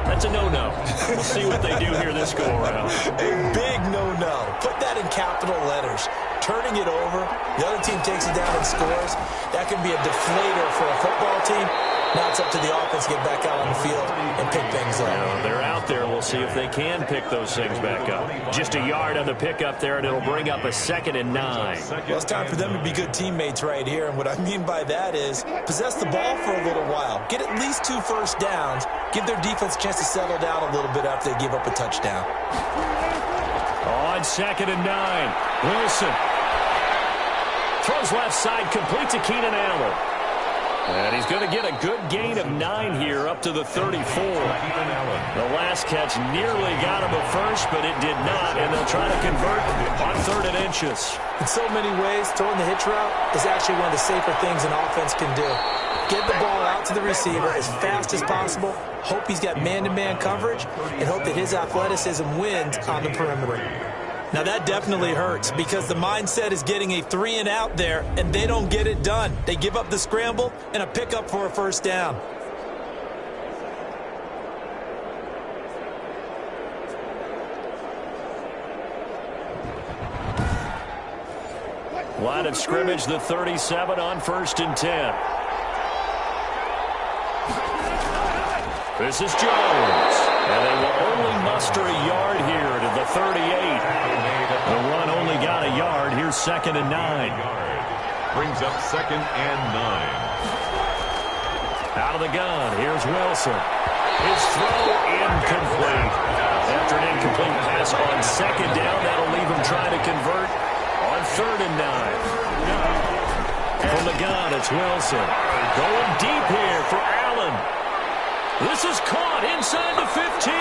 That's a no-no. We'll see what they do here this go-around. A big no-no. Put that in capital letters. Turning it over, the other team takes it down and scores. That can be a deflator for a football team. Now it's up to the offense to get back out on the field and pick things up. They're out there. We'll see if they can pick those things back up. Just a yard on the pickup there, and it'll bring up a 2nd and 9. Well, it's time for them to be good teammates right here. And what I mean by that is possess the ball for a little while. Get at least 2 first downs. Give their defense a chance to settle down a little bit after they give up a touchdown. On 2nd and 9, Wilson throws left side, complete to Keenan Allen. And he's going to get a good gain of 9 here up to the 34. The last catch nearly got him at first, but it did not, and they'll try to convert on 3rd and inches. In so many ways, throwing the hitch route is actually one of the safer things an offense can do. Get the ball out to the receiver as fast as possible, hope he's got man-to-man coverage, and hope that his athleticism wins on the perimeter. Now that definitely hurts because the mindset is getting a 3 and out there, and they don't get it done. They give up the scramble and a pickup for a first down. Line of scrimmage, the 37 on 1st and 10. This is Jones. And they will only muster a yard here to the 38. The run only got a yard. Here's Here's 2nd and 9. Brings up 2nd and 9. Out of the gun, here's Wilson. His throw incomplete. After an incomplete pass on 2nd down, that'll leave him trying to convert on 3rd and 9. From the gun, it's Wilson. Going deep here for Allen. This is caught inside the 15.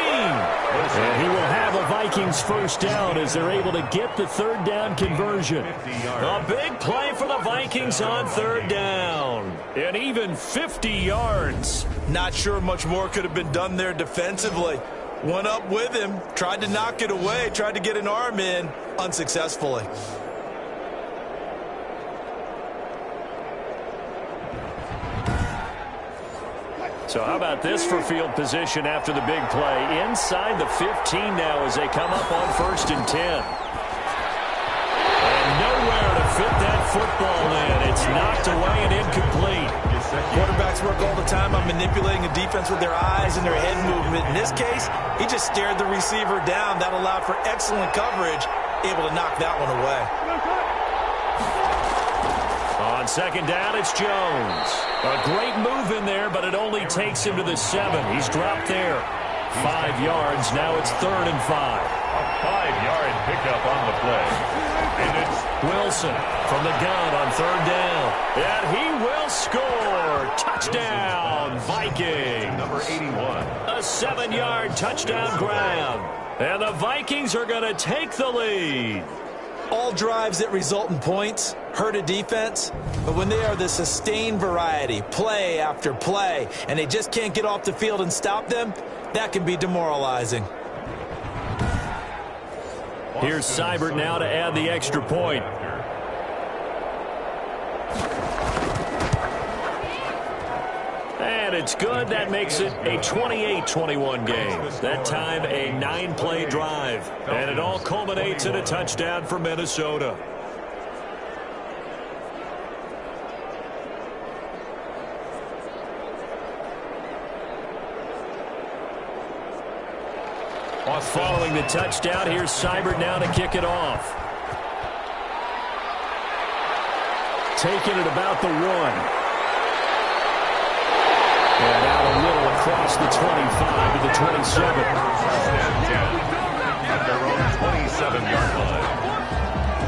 And he will have a Vikings first down as they're able to get the 3rd down conversion. A big play for the Vikings on 3rd down. And even 50 yards. Not sure much more could have been done there defensively. Went up with him, tried to knock it away, tried to get an arm in, unsuccessfully. So how about this for field position after the big play? Inside the 15 now as they come up on 1st and 10. And nowhere to fit that football in. It's knocked away and incomplete. Quarterbacks work all the time on manipulating a defense with their eyes and their head movement. In this case, he just stared the receiver down. That allowed for excellent coverage, able to knock that one away. On 2nd down, it's Jones. A great move in there, but it only takes him to the 7. He's dropped there. 5 yards. Now it's 3rd and 5. A 5-yard pickup on the play. And it's Wilson from the gun on 3rd down. And he will score. Touchdown, Vikings. number 81. A 7-yard touchdown grab. And the Vikings are going to take the lead. All drives that result in points hurt a defense, but when they are the sustained variety, play after play, and they just can't get off the field and stop them, that can be demoralizing. Here's Seibert now to add the extra point. And it's good. That makes it a 28-21 game. That time a 9-play drive. And it all culminates in a touchdown for Minnesota. Following the touchdown, here's Seibert now to kick it off. Taking it about the 1. And out a little across the 25 to the 27. At their own 27-yard line.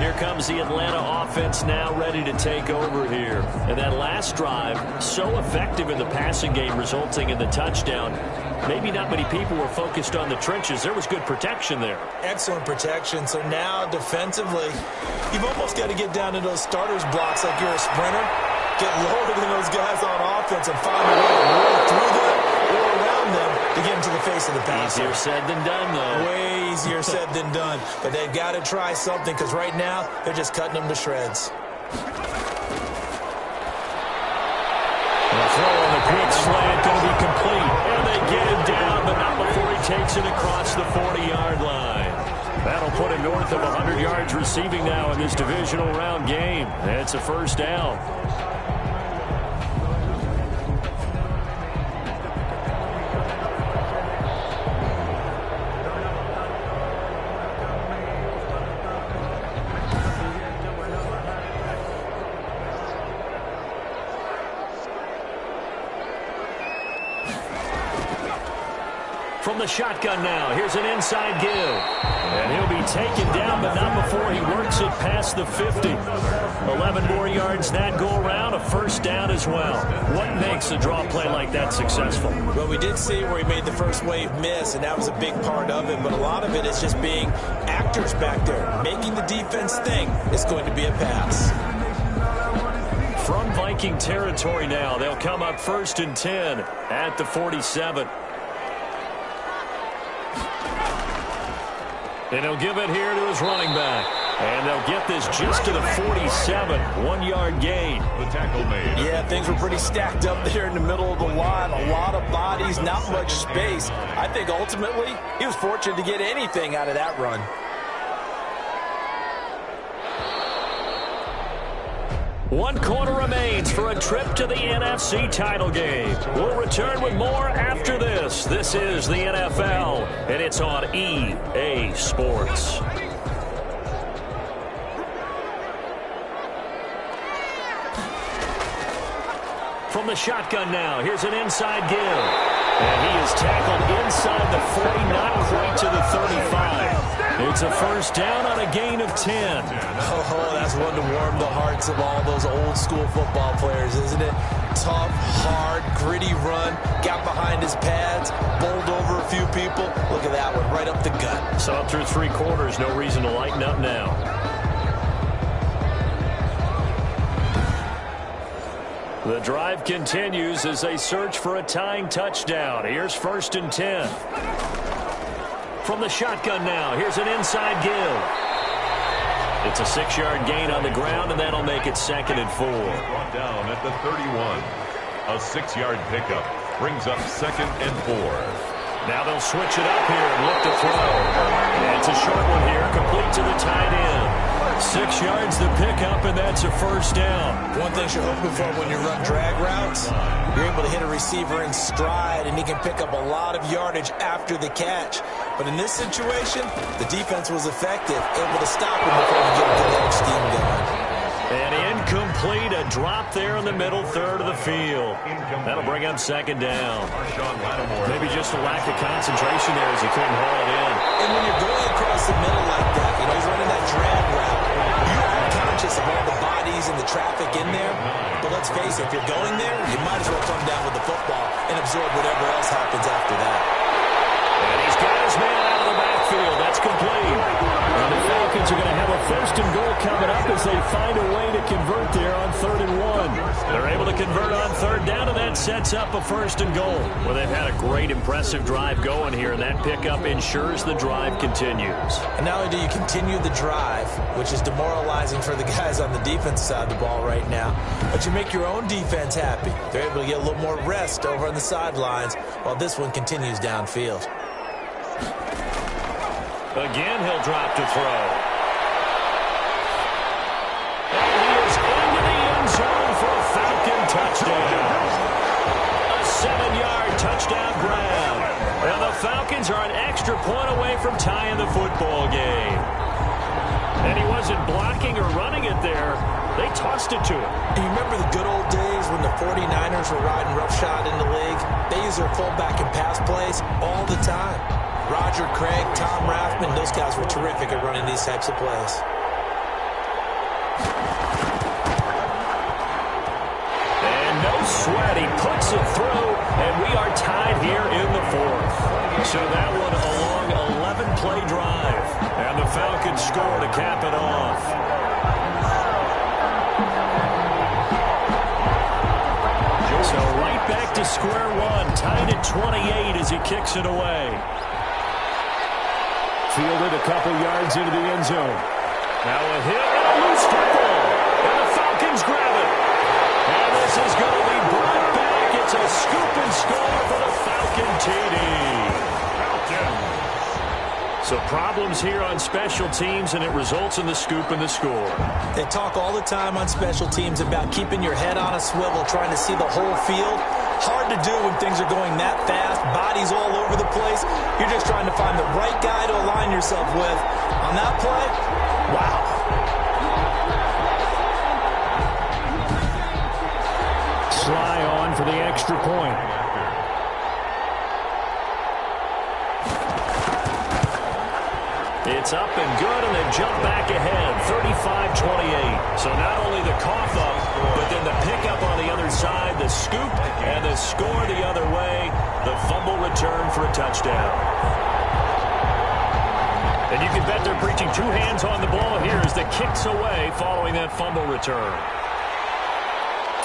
Here comes the Atlanta offense now ready to take over here. And that last drive, so effective in the passing game, resulting in the touchdown. Maybe not many people were focused on the trenches. There was good protection there. Excellent protection. So now defensively, you've almost got to get down to those starters blocks like you're a sprinter. Get lower than those guys on offense and find a way to roll through them or around them to get into the face of the pass. Easier said than done, though. Way easier said than done. But they've got to try something because right now they're just cutting them to shreds. The throw on the quick slant going to be complete. And they get him down, but not before he takes it across the 40-yard line. That'll put him north of 100 yards receiving now in this divisional round game. And it's a first down. From the shotgun now, here's an inside give. And he'll be taken down, but not before he works it past the 50. 11 more yards that go around, a first down as well. What makes a draw play like that successful? Well, we did see where he made the first wave miss, and that was a big part of it. But a lot of it is just being actors back there, making the defense think it's going to be a pass. From Viking territory now, they'll come up 1st and 10 at the 47. And he'll give it here to his running back. And they'll get this just to the 47. 1-yard gain. The tackle made. Yeah, things were pretty stacked up there in the middle of the line. A lot of bodies, not much space. I think ultimately he was fortunate to get anything out of that run. One quarter remains for a trip to the NFC title game. We'll return with more after this. This is the NFL, and it's on EA Sports. From the shotgun now, here's an inside give. And he is tackled inside the 40, not quite to the 35. It's a first down on a gain of 10. Oh, that's one to warm the hearts of all those old school football players, isn't it? Tough, hard, gritty run, got behind his pads, bowled over a few people. Look at that one, right up the gut. Saw through 3 quarters, no reason to lighten up now. The drive continues as they search for a tying touchdown. Here's 1st and 10. From the shotgun now, here's an inside give. It's a 6-yard gain on the ground, and that'll make it 2nd and 4. Brought down at the 31. A 6-yard pickup brings up 2nd and 4. Now they'll switch it up here and look to throw. And it's a short one here, complete to the tight end. 6 yards the pickup, and that's a first down. One thing you're hoping for when you run drag routes, you're able to hit a receiver in stride, and he can pick up a lot of yardage after the catch. But in this situation, the defense was effective, able to stop him before he get a good edge scheme going. And incomplete, a drop there in the middle third of the field. That'll bring up 2nd down. Maybe just a lack of concentration there as he couldn't haul it in. And when you're going across the middle like that, he's running that drag route, you are conscious of all the bodies and the traffic in there. But let's face it, if you're going there, you might as well come down with the football and absorb whatever else happens after that. And he's got his man out of the backfield. That's complete. And the Falcons are going to have a 1st and goal coming up as they find a way to convert there on 3rd and 1. They're able to convert on 3rd down, and that sets up a 1st and goal. Well, they've had a great, impressive drive going here, and that pickup ensures the drive continues. And not only do you continue the drive, which is demoralizing for the guys on the defense side of the ball right now, but you make your own defense happy. They're able to get a little more rest over on the sidelines while this one continues downfield. Again, he'll drop to throw. And he is into the end zone for a Falcon touchdown. A 7-yard touchdown grab. And the Falcons are an extra point away from tying the football game. And he wasn't blocking or running it there. They tossed it to him. And you remember the good old days when the 49ers were riding roughshod in the league? They used their fullback and pass plays all the time. Roger Craig, Tom Rathman, those guys were terrific at running these types of plays. And no sweat, he puts it through, and we are tied here in the 4th. So that one a long 11-play drive, and the Falcons score to cap it off. So right back to square one, tied at 28 as he kicks it away. Fielded a couple yards into the end zone. Now a hit and a loose football. And the Falcons grab it. And this is going to be brought back. It's a scoop and score for the Falcon TD. So problems here on special teams, and it results in the scoop and the score. They talk all the time on special teams about keeping your head on a swivel, trying to see the whole field. Hard to do when things are going that fast, bodies all over the place. You're just trying to find the right guy to align yourself with. On that play, wow. Sly on for the extra point. It's up and good, and they jump back ahead, 35-28. So not only the cough up, but then the pickup on the other side, the scoop, and the score the other way, the fumble return for a touchdown. And you can bet they're preaching 2 hands on the ball here as the kick's away following that fumble return.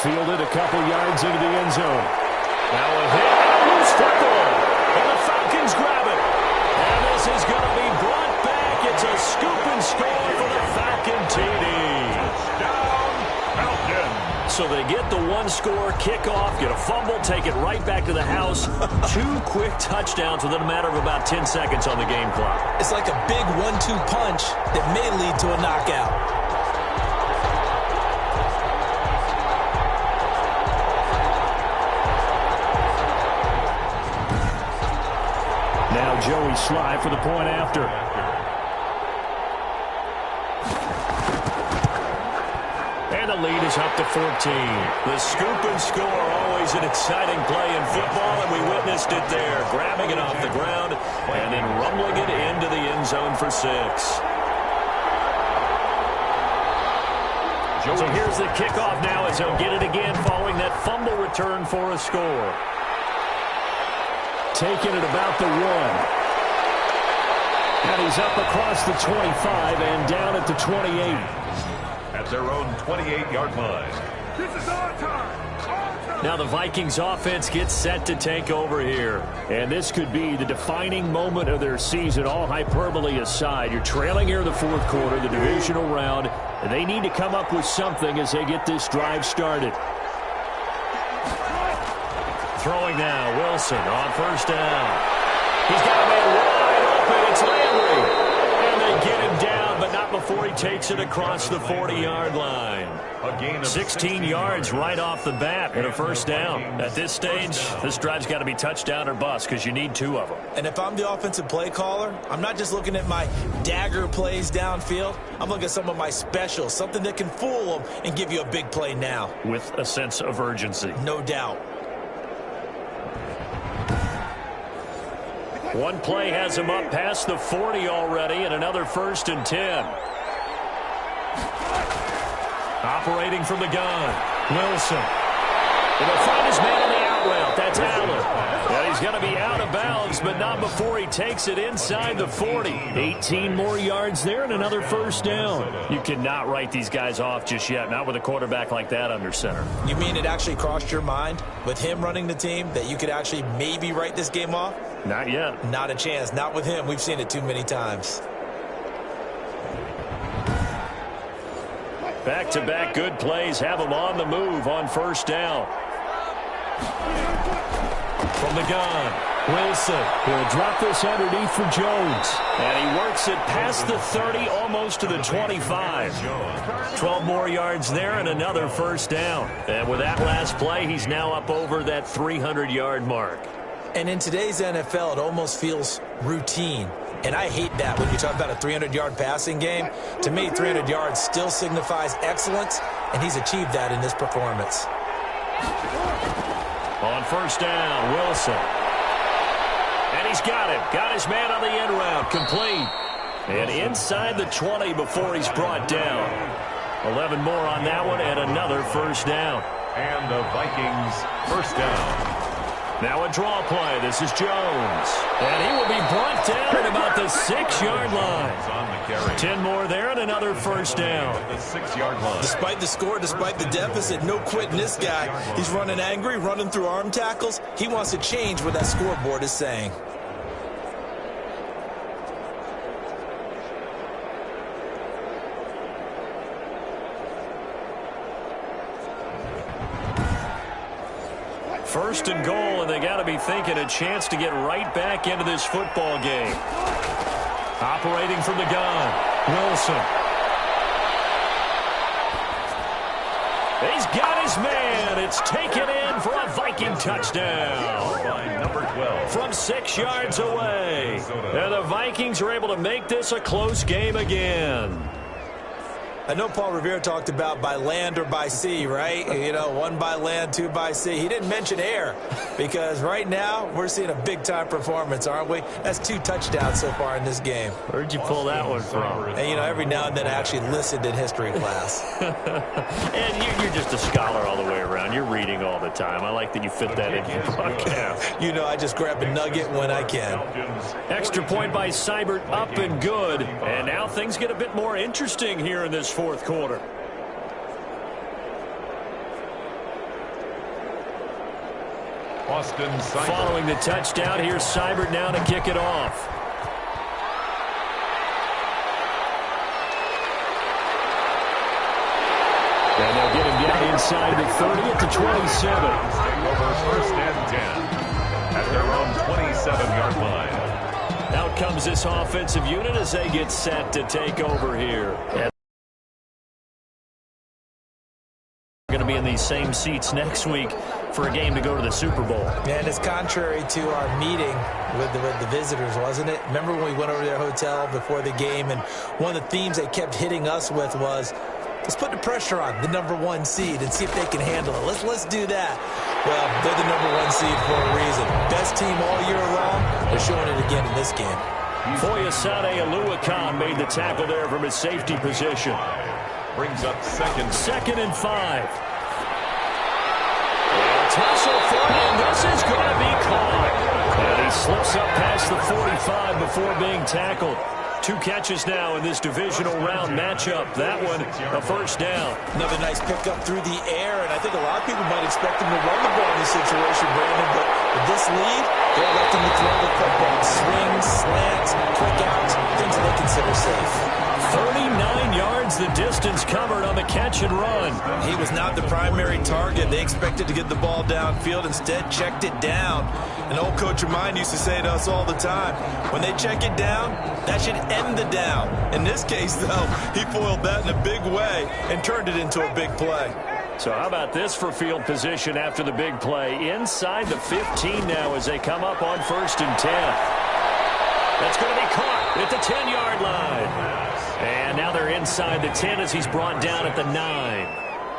Fielded a couple yards into the end zone. Now a hit and a loose football. And the Falcons grab it. And this is going to be brought back. It's a scoop and score for the Falcon TD. So they get the 1-score kickoff, get a fumble, take it right back to the house. 2 quick touchdowns within a matter of about 10 seconds on the game clock. It's like a big 1-2 punch that may lead to a knockout. Now Joey Sly for the point after. And the lead is up to 14. The scoop and score, always an exciting play in football, and we witnessed it there. Grabbing it off the ground and then rumbling it into the end zone for 6. So here's the kickoff now as he'll get it again following that fumble return for a score. Taking it about the 1. And he's up across the 25 and down at the 28. At their own 28-yard line. This is our time. Now the Vikings offense gets set to take over here. And this could be the defining moment of their season, all hyperbole aside. You're trailing here in the fourth quarter, the divisional round, and they need to come up with something as they get this drive started. Throwing now, Wilson on first down. He's got a man wide open. It's Landry. And they get him down, but not before he takes it across the 40-yard line. A gain of 16 yards right off the bat and a first down. At this stage, this drive's got to be touchdown or bust because you need 2 of them. And if I'm the offensive play caller, I'm not just looking at my dagger plays downfield. I'm looking at some of my specials, something that can fool them and give you a big play now. With a sense of urgency. No doubt. One play has him up past the 40 already and another 1st and 10. Operating from the gun, Wilson. And he'll find his man on the out route. That's Allen. And he's going to be out of bounds, but not before he takes it inside the 40. 18 more yards there and another first down. You cannot write these guys off just yet, not with a quarterback like that under center. You mean it actually crossed your mind with him running the team that you could actually maybe write this game off? Not yet. Not a chance. Not with him. We've seen it too many times. Back-to-back good plays have him on the move on first down. From the gun, Wilson. He'll drop this underneath for Jones. And he works it past the 30, almost to the 25. 12 more yards there and another first down. And with that last play, he's now up over that 300-yard mark. And in today's NFL, it almost feels routine. And I hate that when you talk about a 300-yard passing game. To me, 300 yards still signifies excellence, and he's achieved that in this performance. On first down, Wilson. And he's got him. Got his man on the end route. Complete. And inside the 20 before he's brought down. 11 more on that one and another first down. And the Vikings first down. Now a draw play. This is Jones. And he will be brought down at about the 6-yard line. 10 more there and another first down. The 6-yard line. Despite the score, despite the deficit, no quitting this guy. He's running angry, running through arm tackles. He wants to change what that scoreboard is saying. First and goal, and they got to be thinking a chance to get right back into this football game. Operating from the gun, Wilson. He's got his man. It's taken in for a Viking touchdown. By number 12. From 6 yards away. And the Vikings are able to make this a close game again. I know Paul Revere talked about by land or by sea, right? You know, 1 by land, 2 by sea. He didn't mention air because right now we're seeing a big-time performance, aren't we? That's 2 touchdowns so far in this game. Where'd you pull that one from? And, you know, every now and then I actually listened in history class. And you're just a scholar all the way around. You're reading all the time. I like that you fit that in your podcast. You know, I just grab a nugget when I can. Extra point by Seibert, up and good. And now things get a bit more interesting here in this fourth quarter. Austin Seibert. Following the touchdown, here's Seibert now to kick it off. And they'll get him down inside the 30 at the 27. Take over first and 10 at their own 27-yard line. Out comes this offensive unit as they get set to take over here. And going to be in these same seats next week for a game to go to the Super Bowl. And it's contrary to our meeting with the visitors, wasn't it? Remember when we went over to their hotel before the game, and one of the themes they kept hitting us with was Let's put the pressure on the #1 seed and see if they can handle it. Let's do that. Well, they're the #1 seed for a reason. Best team all year long. They're showing it again in this game. Foyesade Oluwakan made the tackle there from his safety position. Brings up second. 2nd and 5. Tussle for it, and this is going to be caught. And he slips up past the 45 before being tackled. 2 catches now in this divisional round matchup. That one, a first down. Another nice pickup through the air, and I think a lot of people might expect him to run the ball in this situation, Brandon, but with this lead, they're electing to throw the football. Swings, slants, quick outs, things that they consider safe. 39 yards the distance covered on the catch and run. He was not the primary target. They expected to get the ball downfield. Instead, checked it down. An old coach of mine used to say to us all the time, when they check it down, that should end the down. In this case, though, he foiled that in a big way and turned it into a big play. So how about this for field position after the big play? Inside the 15 now as they come up on 1st and 10. That's going to be caught at the 10-yard line. And now they're inside the 10 as he's brought down at the 9.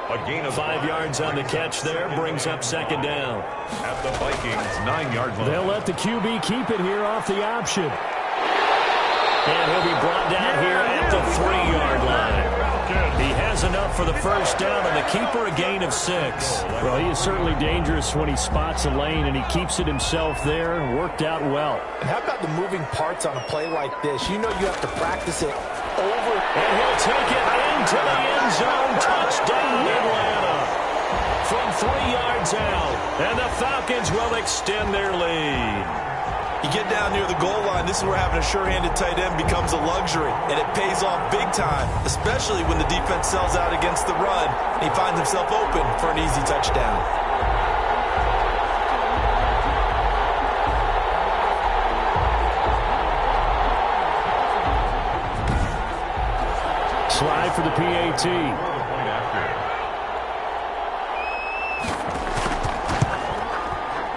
A gain of 5 yards on the catch there, brings up 2nd down. At the Vikings' 9-yard line. They'll let the QB keep it here off the option. And he'll be brought down here at the 3-yard line. He has enough for the first down, and the keeper a gain of 6. Well, he is certainly dangerous when he spots a lane, and he keeps it himself there. Worked out well. And how about the moving parts on a play like this? You know you have to practice it over. And he'll take it into the end zone. Touchdown, Atlanta. From 3 yards out. And the Falcons will extend their lead. You get down near the goal line, this is where having a sure-handed tight end becomes a luxury, and it pays off big time, especially when the defense sells out against the run, and he finds himself open for an easy touchdown. Slide for the PAT.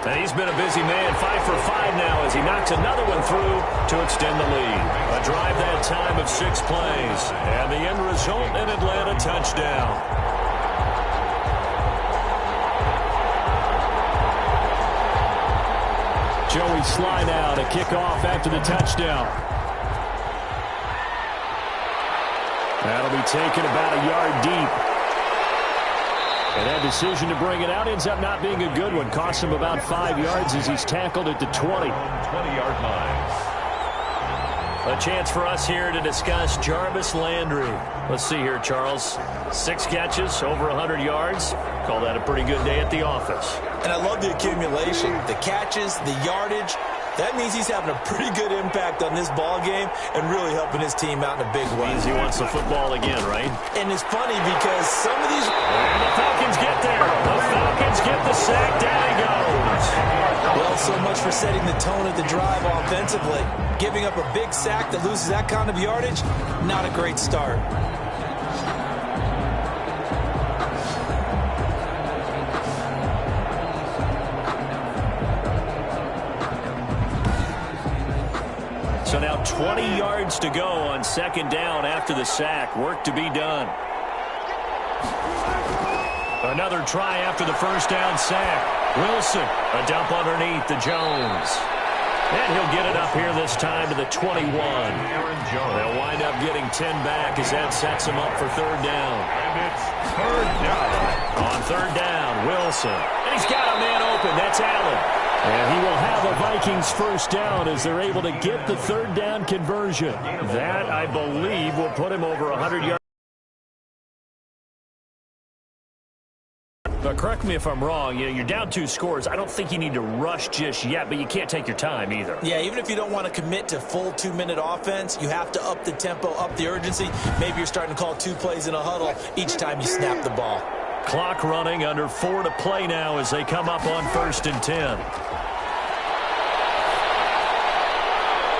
And he's been a busy man, 5 for 5 now as he knocks another one through to extend the lead. A drive that time of 6 plays. And the end result, an Atlanta touchdown. Joey Slye now to kick off after the touchdown. That'll be taken about a yard deep. And that decision to bring it out ends up not being a good one. Costs him about 5 yards as he's tackled at the 20. 20-yard line. A chance for us here to discuss Jarvis Landry. Let's see here, Charles. 6 catches, over 100 yards. Call that a pretty good day at the office. And I love the accumulation, the catches, the yardage. That means he's having a pretty good impact on this ball game and really helping his team out in a big way. Means he wants the football again, right? And it's funny because some of these... And the Falcons get there. The Falcons get the sack. Down he goes. Well, so much for setting the tone of the drive offensively. Giving up a big sack that loses that kind of yardage, not a great start. So now 20 yards to go on 2nd down after the sack. Work to be done. Another try after the first down sack. Wilson, a dump underneath to Jones. And he'll get it up here this time to the 21. They'll wind up getting 10 back as that sets him up for 3rd down. And it's 3rd down. On 3rd down, Wilson. And he's got a man open. That's Allen. And he will have a Vikings first down as they're able to get the 3rd down conversion. That, I believe, will put him over 100 yards. But correct me if I'm wrong, you're down 2 scores. I don't think you need to rush just yet, but you can't take your time either. Yeah, even if you don't want to commit to full 2-minute offense, you have to up the tempo, up the urgency. Maybe you're starting to call 2 plays in a huddle each time you snap the ball. Clock running, under 4 to play now as they come up on 1st and 10.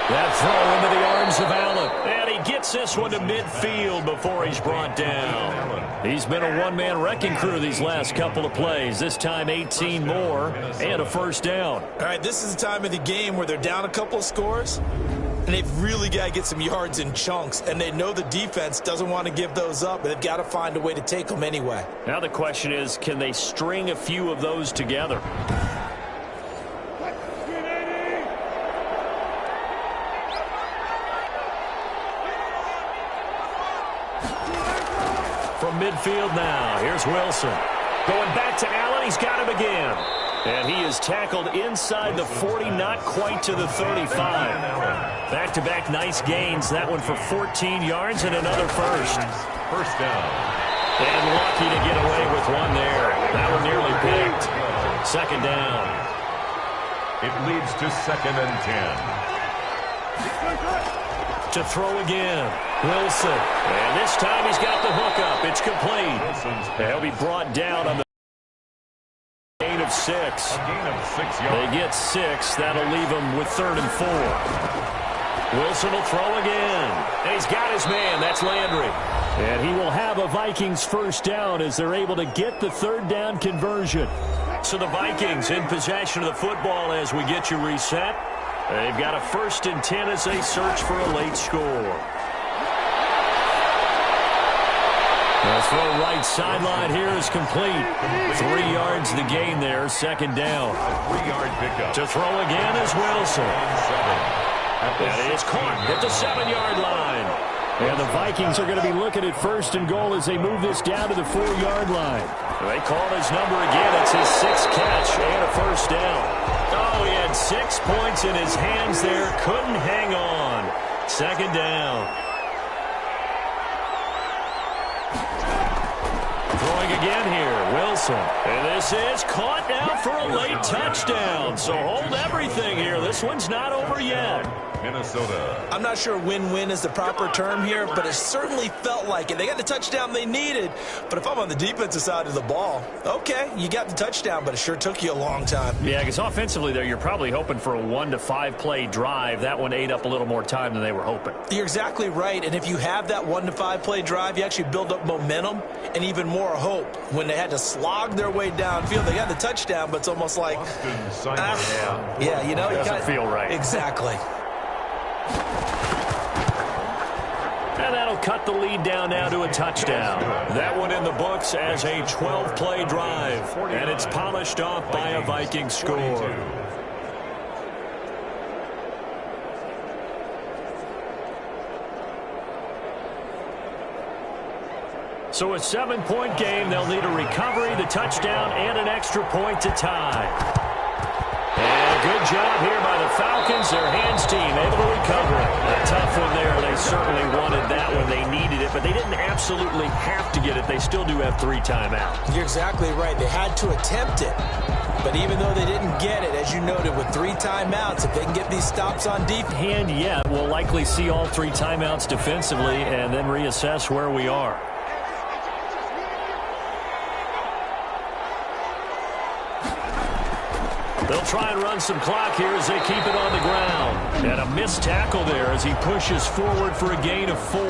That throw into the arms of Allen. And he gets this one to midfield before he's brought down. He's been a one-man wrecking crew these last couple of plays. This time 18 more and a first down. All right, this is the time of the game where they're down a couple of scores. and they've really got to get some yards in chunks, and they know the defense doesn't want to give those up, but they've got to find a way to take them anyway. Now the question is, can they string a few of those together? From midfield now, here's Wilson. Going back to Allen, he's got him again. And he is tackled inside the 40, not quite to the 35. Back-to-back nice gains. That one for 14 yards and another first. First down. And lucky to get away with one there. That one nearly picked. Second down. It leads to 2nd and 10. To throw again. Wilson. And this time he's got the hookup. It's complete. He'll be brought down on the gain of 6. A gain of 6 yards. They get 6. That'll leave them with 3rd and 4. Wilson will throw again. And he's got his man. That's Landry. And he will have a Vikings first down as they're able to get the 3rd down conversion. So the Vikings in possession of the football as we get you reset. They've got a 1st and 10 as they search for a late score. The throw right sideline here is complete. 3 yards the gain there, 2nd down. A 3-yard pickup. To throw again is Wilson. And it is caught at the 7-yard line. And the Vikings are going to be looking at 1st and goal as they move this down to the 4-yard line. They call his number again. It's his 6th catch and a first down. Oh, he had 6 points in his hands there. Couldn't hang on. 2nd down. Throwing again here, Wilson. And this is caught now for a late touchdown. So hold everything here. This one's not over yet. Minnesota. I'm not sure win-win is the proper term here, but it certainly felt like it. They got the touchdown they needed, but if I'm on the defensive side of the ball, okay, you got the touchdown, but it sure took you a long time. Yeah, because offensively there, you're probably hoping for a 1 to 5 play drive. That one ate up a little more time than they were hoping. You're exactly right, and if you have that 1 to 5 play drive, you actually build up momentum and even more hope. When they had to slog their way downfield, they got the touchdown, but it's almost like, yeah, you know, it doesn't feel right. Exactly. And that'll cut the lead down now to a touchdown. That one in the books as a 12-play drive. And it's polished off by a Viking score. So a 7-point game. They'll need a recovery, the touchdown, and an extra point to tie. And a good job here by the Falcons. Their hands team able to recover it. A tough one there. They certainly wanted that one. They needed it, but they didn't absolutely have to get it. They still do have 3 timeouts. You're exactly right. They had to attempt it. But even though they didn't get it, as you noted, with 3 timeouts, if they can get these stops on defense. And yet, we'll likely see all 3 timeouts defensively and then reassess where we are. They'll try and run some clock here as they keep it on the ground. And a missed tackle there as he pushes forward for a gain of 4.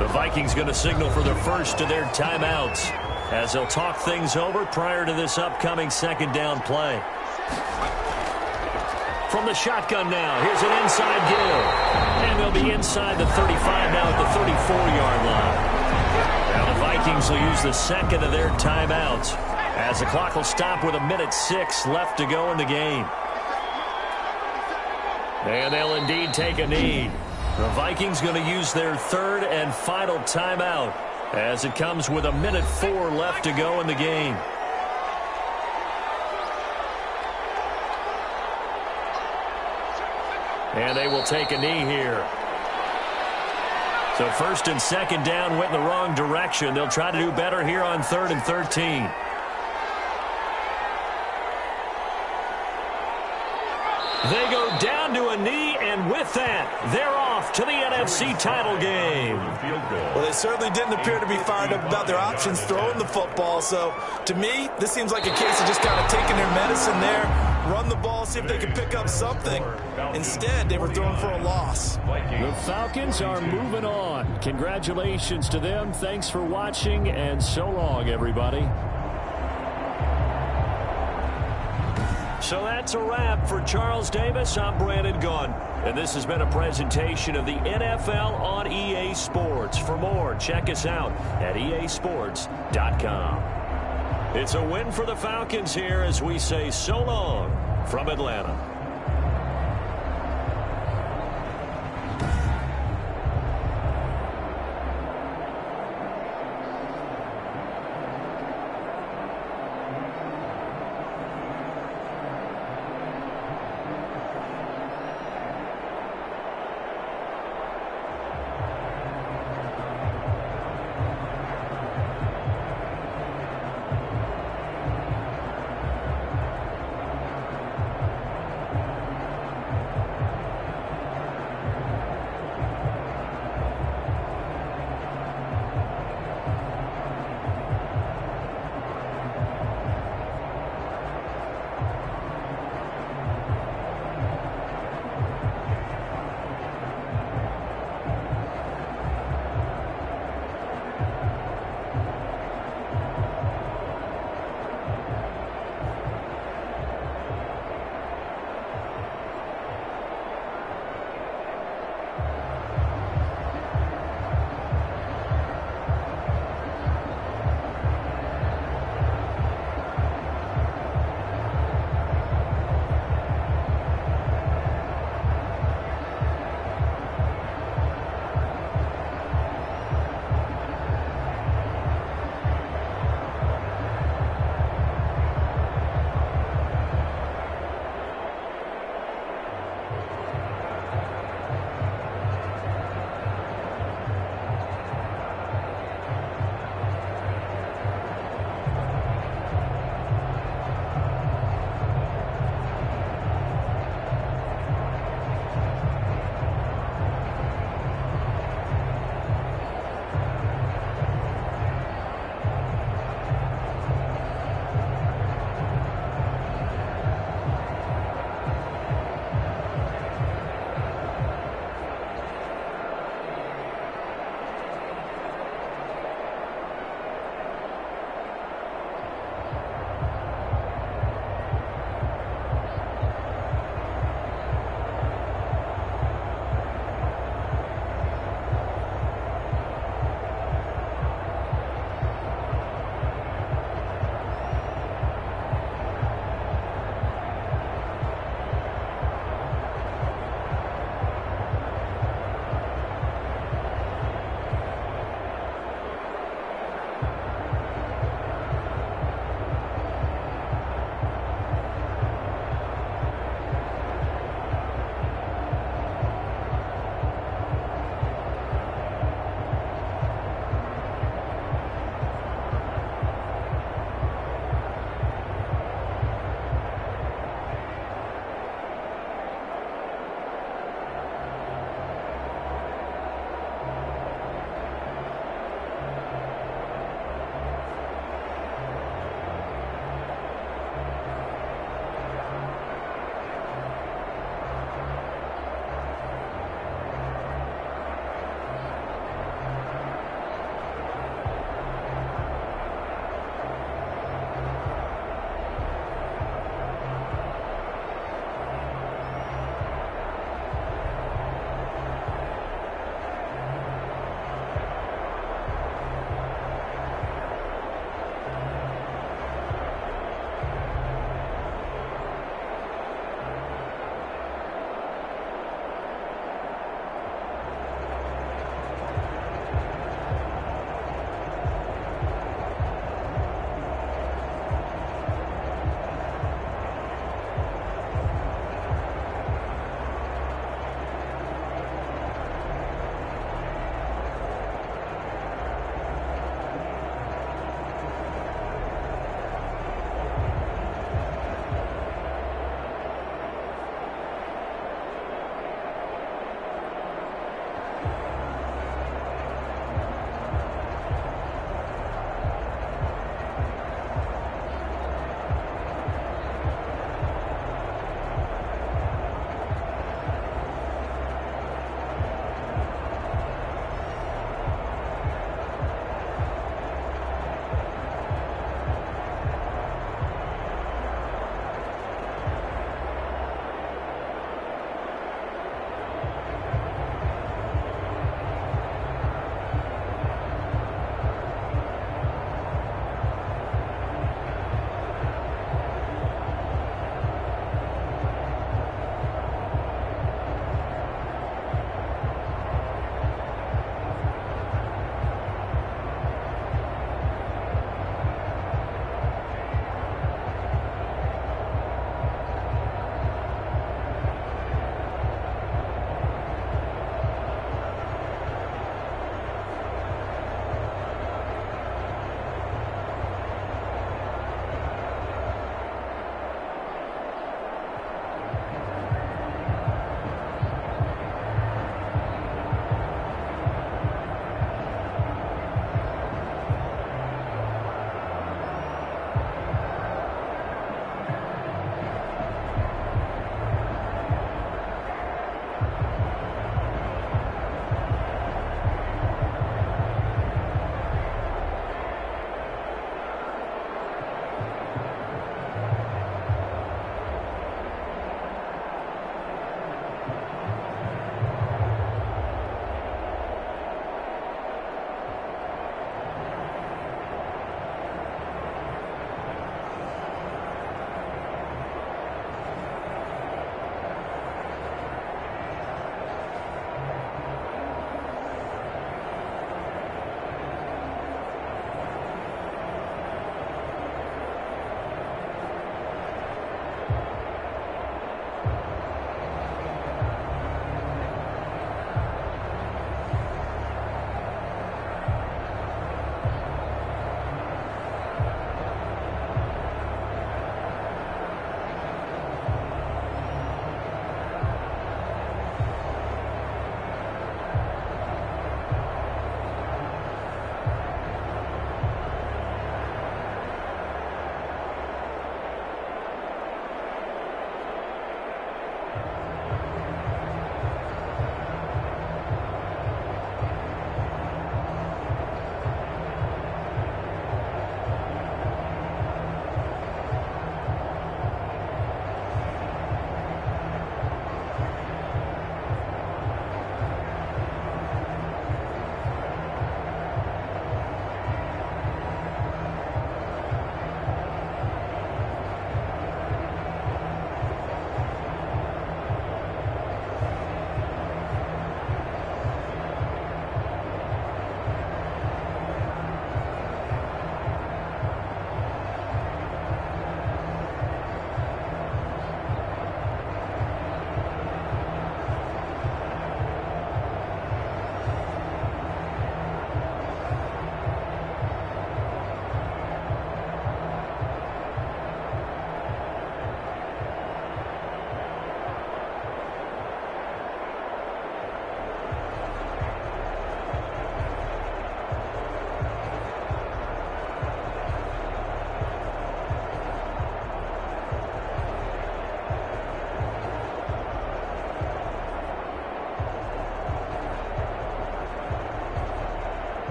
The Vikings going to signal for the first of their timeouts as they'll talk things over prior to this upcoming 2nd down play. From the shotgun now, here's an inside give. And they'll be inside the 35 now at the 34-yard line. Now the Vikings will use the 2nd of their timeouts as the clock will stop with 1:06 left to go in the game. And they'll indeed take a knee. The Vikings going to use their 3rd and final timeout as it comes with 1:04 left to go in the game. And they will take a knee here. So 1st and 2nd down went in the wrong direction. They'll try to do better here on 3rd and 13. They go down to a knee, and with that, they're off to the NFC title game. Well, they certainly didn't appear to be fired up about their options throwing the football. So, to me, this seems like a case of just kind of taking their medicine there, run the ball, see if they can pick up something. Instead, they were throwing for a loss. The Falcons are moving on. Congratulations to them. Thanks for watching, and so long, everybody. So that's a wrap for Charles Davis. I'm Brandon Gunn. And this has been a presentation of the NFL on EA Sports. For more, check us out at easports.com. It's a win for the Falcons here as we say so long from Atlanta.